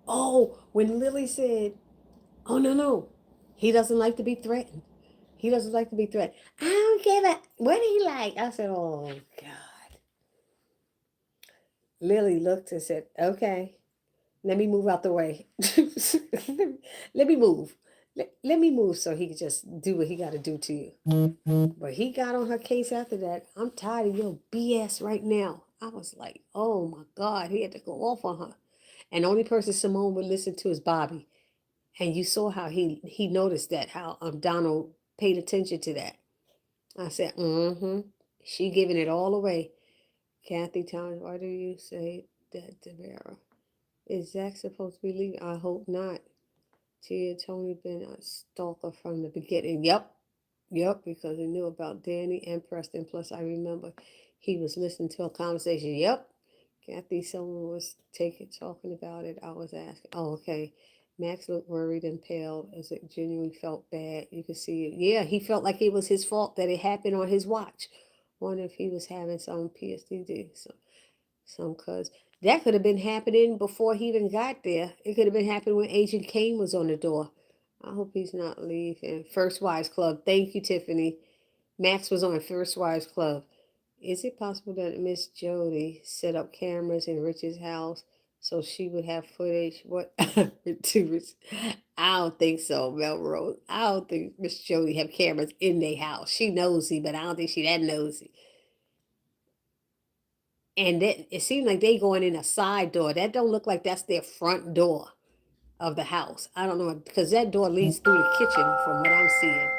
Oh, when Lily said, oh, no, he doesn't like to be threatened. He doesn't like to be threatened. I don't give a, what do he like? I said, oh, God. Lily looked and said, okay, let me move out the way. Let me move. Let me move so he can just do what he got to do to you. But he got on her case after that. I'm tired of your BS right now. I was like, oh my God, he had to go off on her. And the only person Simone would listen to is Bobby. And you saw how he noticed that, how Donald paid attention to that. I said, she giving it all away. Kathy Thomas, why do you say that, Devera? Is Zach supposed to be leaving? I hope not. Tia Tony been a stalker from the beginning. Yep, because he knew about Danny and Preston. Plus, I remember he was listening to a conversation. Yep. Kathy, someone was talking about it. I was asking. Oh, okay. Max looked worried and pale as it genuinely felt bad. You could see it. Yeah, he felt like it was his fault that it happened on his watch. Wonder if he was having some PTSD. Some cuz that could have been happening before he even got there. It could have been happening when Agent Kane was on the door. I hope he's not leaving. First Wives Club. Thank you, Tiffany. Max was on First Wives Club. Is it possible that Miss Jody set up cameras in Rich's house so she would have footage? What? I don't think so, Melrose. I don't think Miss Jody have cameras in their house. She nosy, but I don't think she that nosy. And it seemed like they going in a side door. That don't look like that's their front door of the house. I don't know, because that door leads through the kitchen from what I'm seeing.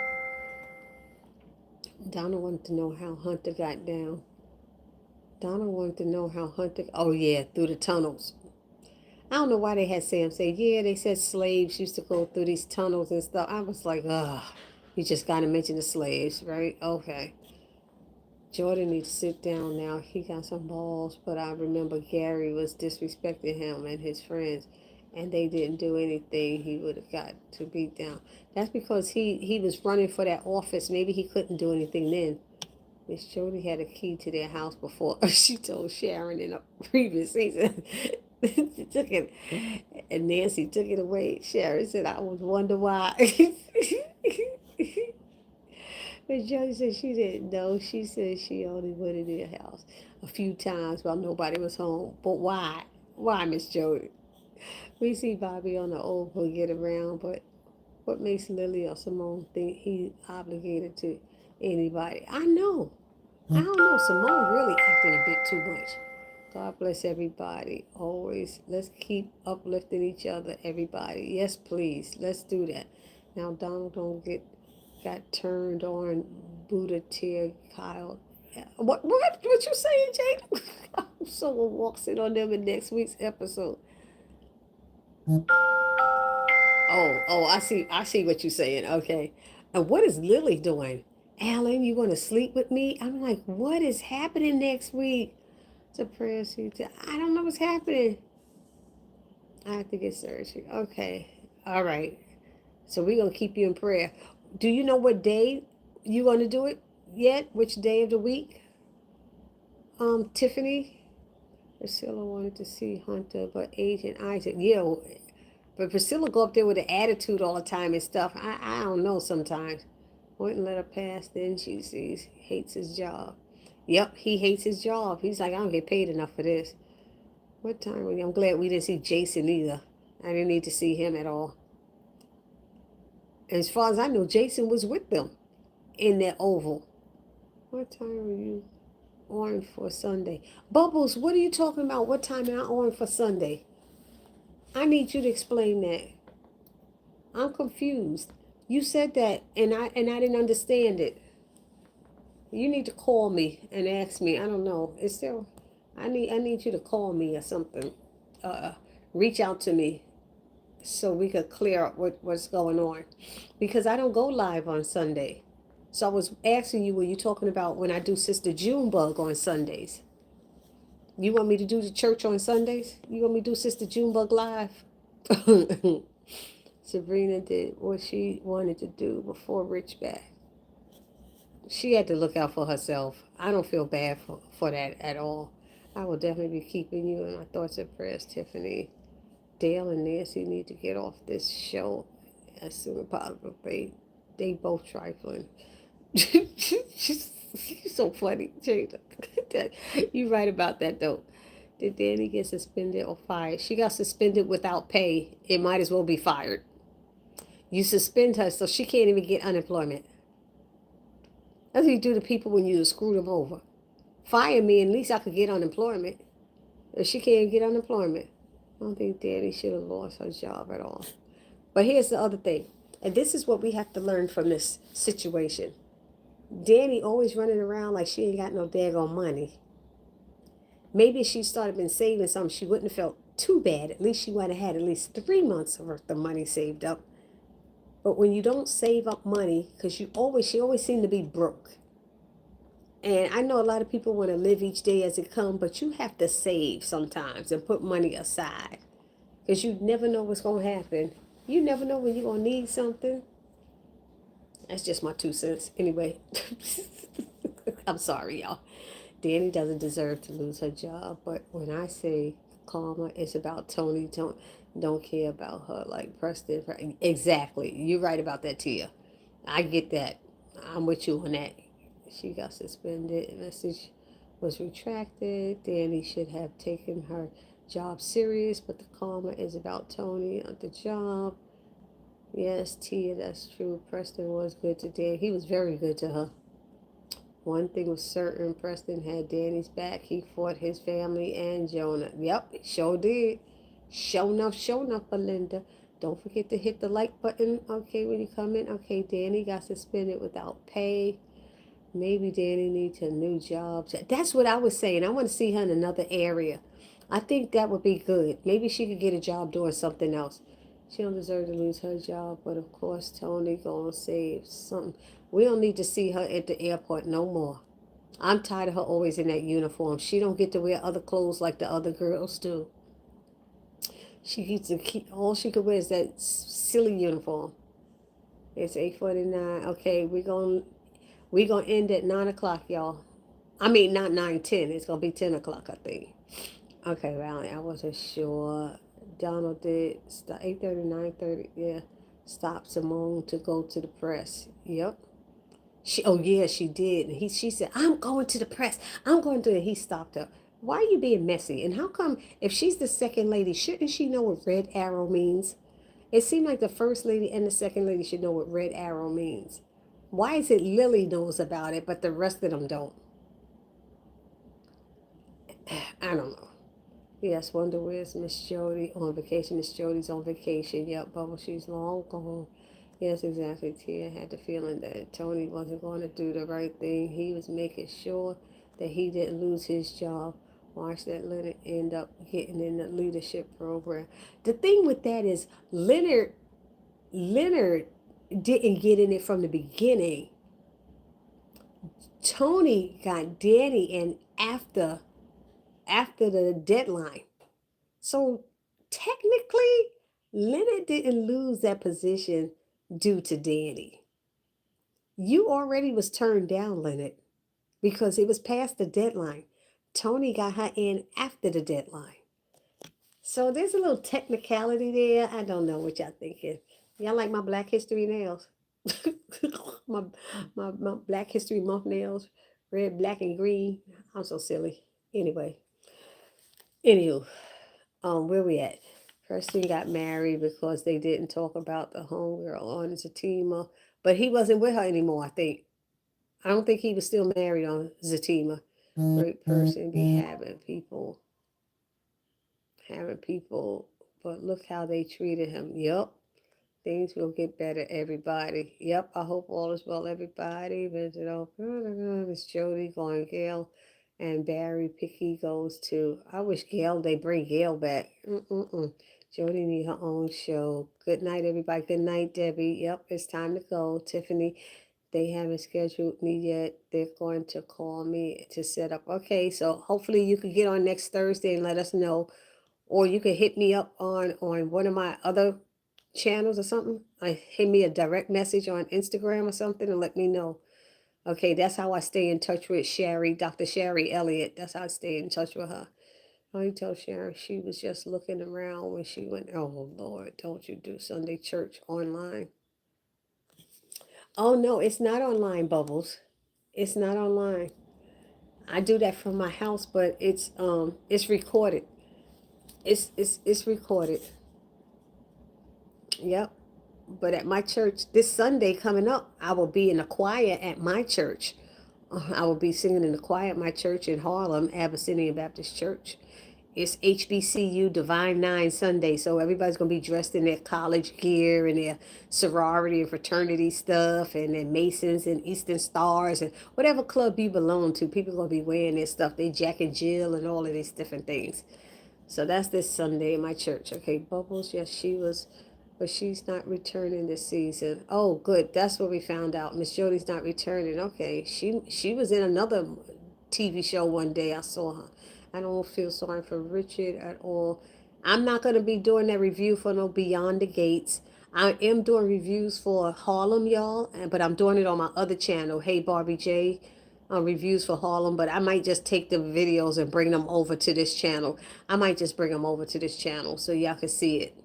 Donna wanted to know how Hunter got down. Oh yeah, through the tunnels. I don't know why they had Sam say, yeah, they said slaves used to go through these tunnels and stuff. I was like, you just got to mention the slaves, right? Okay. Jordan needs to sit down now. He got some balls, but I remember Gary was disrespecting him and his friends, and they didn't do anything. He would have got to beat down. That's because he was running for that office. Maybe he couldn't do anything then. Miss Jody had a key to their house before. She told Sharon in a previous season. She took it, and Nancy took it away. Sharon said, I was wonder why. Miss Jody said she didn't know. She said she only went in their house a few times while nobody was home. But why? Why, Miss Jody? We see Bobby on the oval get around, but what makes Lily or Simone think he's obligated to anybody? I know. I don't know. Simone really acting a bit too much. God bless everybody. Always, let's keep uplifting each other, everybody. Yes, please. Let's do that. Now, Donald don't got turned on. Buddha tear Kyle. What you saying, Jada? Someone walks in on them in next week's episode. Oh, I see what you're saying. Okay. And what is Lily doing? Alan, you want to sleep with me? I'm like, what is happening next week? It's a prayer sheet. I don't know what's happening. I have to get surgery. Okay. All right. So we're going to keep you in prayer. Do you know what day you want to do it yet? Which day of the week? Tiffany? Priscilla wanted to see Hunter, but Agent Isaac. Yeah, but Priscilla go up there with an attitude all the time and stuff. I don't know sometimes. Wouldn't let her pass. Then she sees, hates his job. Yep, he hates his job. He's like, I don't get paid enough for this. What time? I'm glad we didn't see Jason either. I didn't need to see him at all. As far as I know, Jason was with them in that oval. What time were you on for Sunday? Bubbles, what are you talking about? What time am I on for Sunday? I need you to explain that. I'm confused. You said that, and I didn't understand it. You need to call me and ask me. I don't know. It's still. I need you to call me or something. Uh, Reach out to me so we could clear up what's going on, because I don't go live on Sunday. So I was asking you, were you talking about when I do Sister Junebug on Sundays? You want me to do the church on Sundays? You want me to do Sister Junebug live? Sabrina did what she wanted to do before Rich back. She had to look out for herself. I don't feel bad for that at all. I will definitely be keeping you in my thoughts and prayers, Tiffany. Dale and Nancy need to get off this show as soon as possible. They both trifling. She's so funny, Jada. You right about that though. Did Danny get suspended or fired? She got suspended without pay. It might as well be fired. You suspend her so she can't even get unemployment. That's what you do to people when you screw them over. Fire me, at least I could get unemployment. If she can't get unemployment, I don't think Danny should have lost her job at all. But here's the other thing, and this is what we have to learn from this situation. Danny always running around like she ain't got no daggone money. Maybe if she started been saving something, she wouldn't have felt too bad. At least she would have had at least 3 months worth of money saved up. But when you don't save up money, because she always seemed to be broke. And I know a lot of people want to live each day as it comes, but you have to save sometimes and put money aside. Because you never know what's going to happen. You never know when you're going to need something. That's just my 2 cents. Anyway, I'm sorry, y'all. Danny doesn't deserve to lose her job, but when I say karma, it's about Tony. Don't care about her like Preston. Exactly. You're right about that, Tia. I get that. I'm with you on that. She got suspended. Message was retracted. Danny should have taken her job serious, but the karma is about Tony on the job. Yes, Tia, that's true. Preston was good to Danny. He was very good to her. One thing was certain, Preston had Danny's back. He fought his family and Jonah. Yep, sure did. Show enough, Belinda. Don't forget to hit the like button, okay, when you come in. Okay, Danny got suspended without pay. Maybe Danny needs a new job. That's what I was saying. I want to see her in another area. I think that would be good. Maybe she could get a job doing something else. She don't deserve to lose her job, but of course Tony gonna save something. We don't need to see her at the airport no more. I'm tired of her always in that uniform. She don't get to wear other clothes like the other girls do. She gets to keep all she could wear is that silly uniform. It's 8:49. Okay, we gonna end at 9 o'clock, y'all. I mean not 9:10. It's gonna be 10 o'clock, I think. Okay, Valerie, I wasn't sure. Donald did stop 8:30, 9:30. Yeah, stop Simone to go to the press. Yep. She did. She said, "I'm going to the press. I'm going to." He stopped her. Why are you being messy? And how come if she's the second lady, shouldn't she know what red arrow means? It seemed like the first lady and the second lady should know what red arrow means. Why is it Lily knows about it, but the rest of them don't? I don't know. Yes, wonder where's Miss Jody on vacation. Miss Jody's on vacation. Yep, Bubble, she's long gone. Yes, exactly. Tia had the feeling that Tony wasn't going to do the right thing. He was making sure that he didn't lose his job. Watch that Leonard end up getting in the leadership program. The thing with that is Leonard didn't get in it from the beginning. Tony got Danny in after the deadline. So technically, Leonard didn't lose that position due to Danny. You already was turned down, Leonard, because it was past the deadline. Tony got her in after the deadline. So there's a little technicality there. I don't know what y'all thinking. Y'all like my Black History nails? my, my Black History Month nails, red, black, and green. I'm so silly. Anywho, where we at? Preston got married because they didn't talk about the homegirl on Zatima, but he wasn't with her anymore. I think. I don't think he was still married on Zatima. Great person be having people, but look how they treated him. Yup. Things will get better, everybody. Yep, I hope all is well, everybody. Visit all Miss Jody going Gail and Barry Picky goes to. I wish Gail they bring Gail back. Jody need her own show. Good night, everybody. Good night, Debbie. Yep, it's time to go. Tiffany, they haven't scheduled me yet. They're going to call me to set up. Okay, so hopefully you can get on next Thursday and let us know, or you can hit me up on one of my other channels or something. Hit me a direct message on Instagram or something and let me know. Okay, that's how I stay in touch with Sherry, Dr. Sherry Elliott. That's how I stay in touch with her. I tell Sharon she was just looking around when she went, oh Lord, don't you do Sunday church online. Oh no, it's not online, Bubbles. It's not online. I do that from my house, but it's recorded. It's recorded. Yep. But at my church this Sunday coming up, I will be in the choir at my church. I will be singing in the choir at my church in Harlem, Abyssinian Baptist Church. It's HBCU Divine Nine Sunday, so everybody's going to be dressed in their college gear and their sorority and fraternity stuff and their Masons and Eastern Stars and whatever club you belong to. People are going to be wearing their stuff. They Jack and Jill and all of these different things. So that's this Sunday in my church. Okay, Bubbles, yes, she was, but she's not returning this season. Oh, good. That's what we found out. Miss Jody's not returning. Okay, she was in another TV show one day. I saw her. I don't feel sorry for Richard at all. I'm not going to be doing that review for no Beyond the Gates. I am doing reviews for Harlem, y'all, but I'm doing it on my other channel, Hey Barbie J, reviews for Harlem. But I might just take the videos and bring them over to this channel. I might just bring them over to this channel so y'all can see it.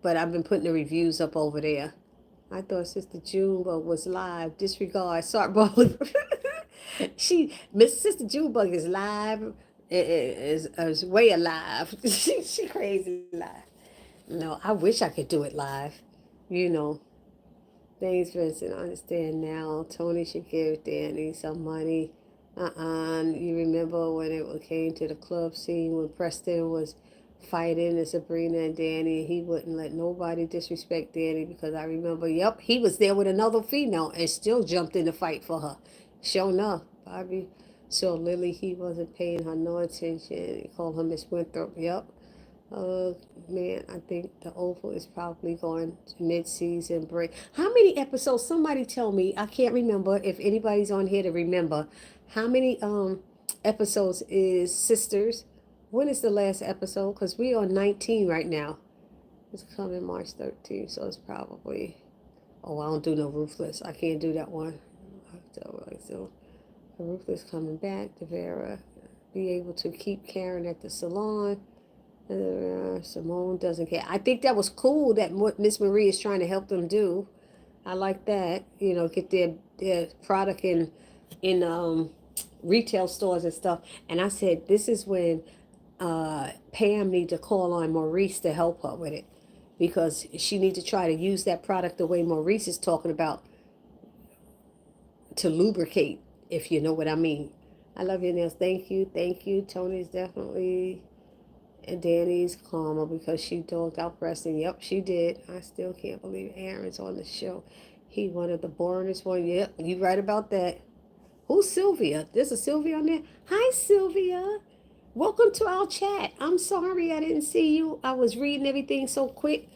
But I've been putting the reviews up over there. I thought Sister Junebug was live. Disregard. Sorry, Barbara. Miss Sister Junebug is live. Is way alive. She crazy live. No, I wish I could do it live. You know. Thanks, Vincent. I understand now. Tony should give Danny some money. You remember when it came to the club scene when Preston was fighting and Sabrina and Danny, he wouldn't let nobody disrespect Danny because I remember, yep, he was there with another female and still jumped in the fight for her. Sure enough, Bobby. So Lily, he wasn't paying her no attention. He called her Miss Winthrop. Yep. Man, I think the Oval is probably going to mid-season break. How many episodes? Somebody tell me. I can't remember. If anybody's on here to remember, how many episodes is Sisters? When is the last episode? Because we are 19 right now. It's coming March 13th, so it's probably. Oh, I don't do no Ruthless. I can't do that one. So Ruthless coming back. Devera be able to keep Karen at the salon. Simone doesn't care. I think that was cool that what Miss Marie is trying to help them do. I like that. You know, get their product in retail stores and stuff. And I said, this is when Pam needs to call on Maurice to help her with it, because she needs to try to use that product the way Maurice is talking about to lubricate, if you know what I mean. I love your nails. Thank you. Thank you. Tony's definitely. And Danny's calmer because she dogged out Preston. Yep, she did. I still can't believe Aaron's on the show. He one of the boringest one. Yep, you right about that. Who's Sylvia? There's a Sylvia on there. Hi, Sylvia. Welcome to our chat. I'm sorry I didn't see you. I was reading everything so quick.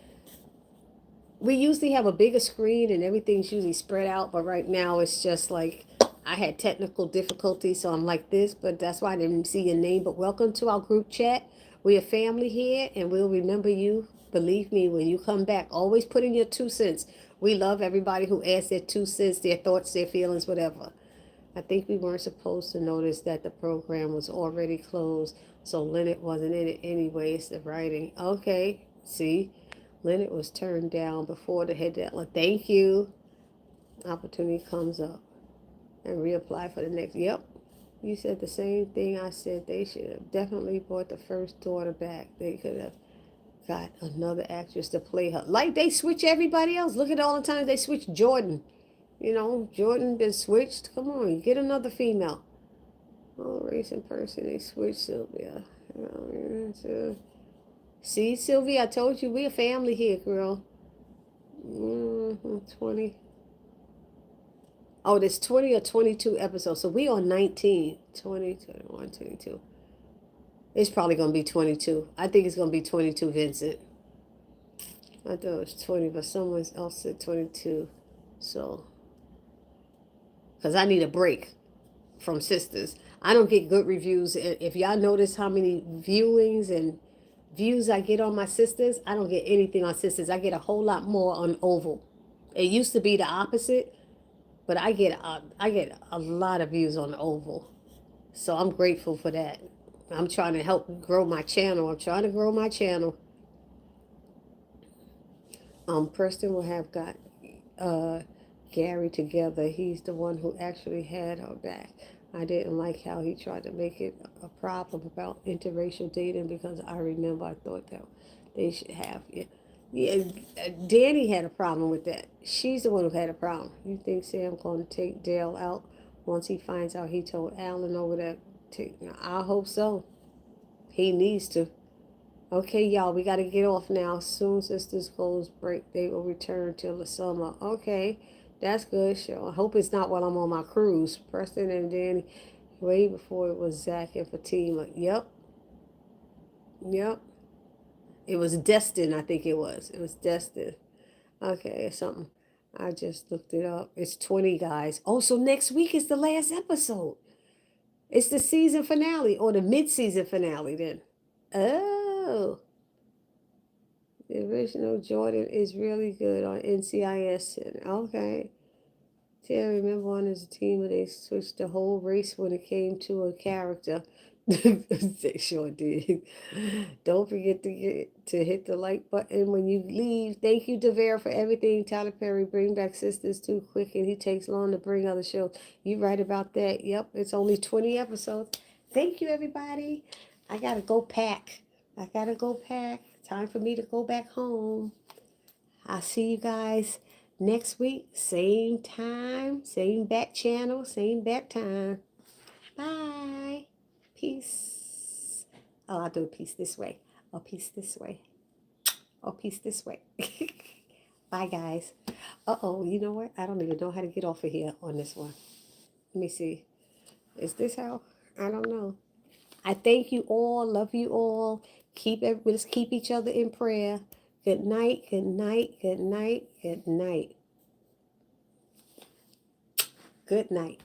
We usually have a bigger screen and everything's usually spread out, but right now it's just like I had technical difficulties, so I'm like this, but that's why I didn't see your name. But welcome to our group chat. We're a family here, and we'll remember you. Believe me, when you come back, always put in your 2 cents. We love everybody who adds their 2 cents, their thoughts, their feelings, whatever. I think we weren't supposed to notice that the program was already closed, so Leonard wasn't in it anyway. It's the writing. Okay, see? Leonard was turned down before the head deadline. Thank you. Opportunity comes up. And reapply for the next. Yep. You said the same thing I said. They should have definitely brought the first daughter back. They could have got another actress to play her. Like they switch everybody else. Look at all the times they switch Jordan. You know, Jordan been switched. Come on, get another female. Oh, race in person, they switched Sylvia. See, Sylvia, I told you we a family here, girl. 20. Oh, there's 20 or 22 episodes. So we on 19. 20, 21, 22. It's probably going to be 22. I think it's going to be 22, Vincent. I thought it was 20, but someone else said 22. So, because I need a break from Sisters. I don't get good reviews. If y'all notice how many viewings and views I get on my Sisters, I don't get anything on Sisters. I get a whole lot more on Oval. It used to be the opposite, but I get a lot of views on Oval. So I'm grateful for that. I'm trying to help grow my channel. Preston will have got uh, Gary together. He's the one who actually had her back. I didn't like how he tried to make it a problem about interracial dating because I remember I thought that they should have. Yeah, Danny had a problem with that. She's the one who had a problem. You think Sam going to take Dale out once he finds out he told Alan over that? I hope so. He needs to. Okay, y'all, we got to get off now. Soon Sisters goes break, they will return till the summer. Okay, that's good. Sure. I hope it's not while I'm on my cruise. Preston and Danny, way before it was Zach and Fatima. Yep. It was destined, I think it was. It was destined. Okay, something. I just looked it up. It's 20, guys. Oh, so next week is the last episode. It's the season finale or the mid-season finale then. Oh. The original Jordan is really good on NCIS. Okay. Terry, remember on his team when they switched the whole race when it came to a character. They sure did. Don't forget to hit the like button when you leave. Thank you, Devere, for everything. Tyler Perry, bring back Sisters too quick, and he takes long to bring other shows. You right about that. Yep, it's only 20 episodes. Thank you, everybody. I gotta go pack. Time for me to go back home. I'll see you guys next week. Same time, same back channel, same back time. Bye. Peace. Oh, I'll do a piece this way. A piece this way. A piece this way. Bye, guys. Uh-oh, you know what? I don't even know how to get off of here on this one. Let me see. Is this how? I don't know. I thank you all. Love you all. Let's keep each other in prayer. Good night. Good night. Good night. Good night. Good night.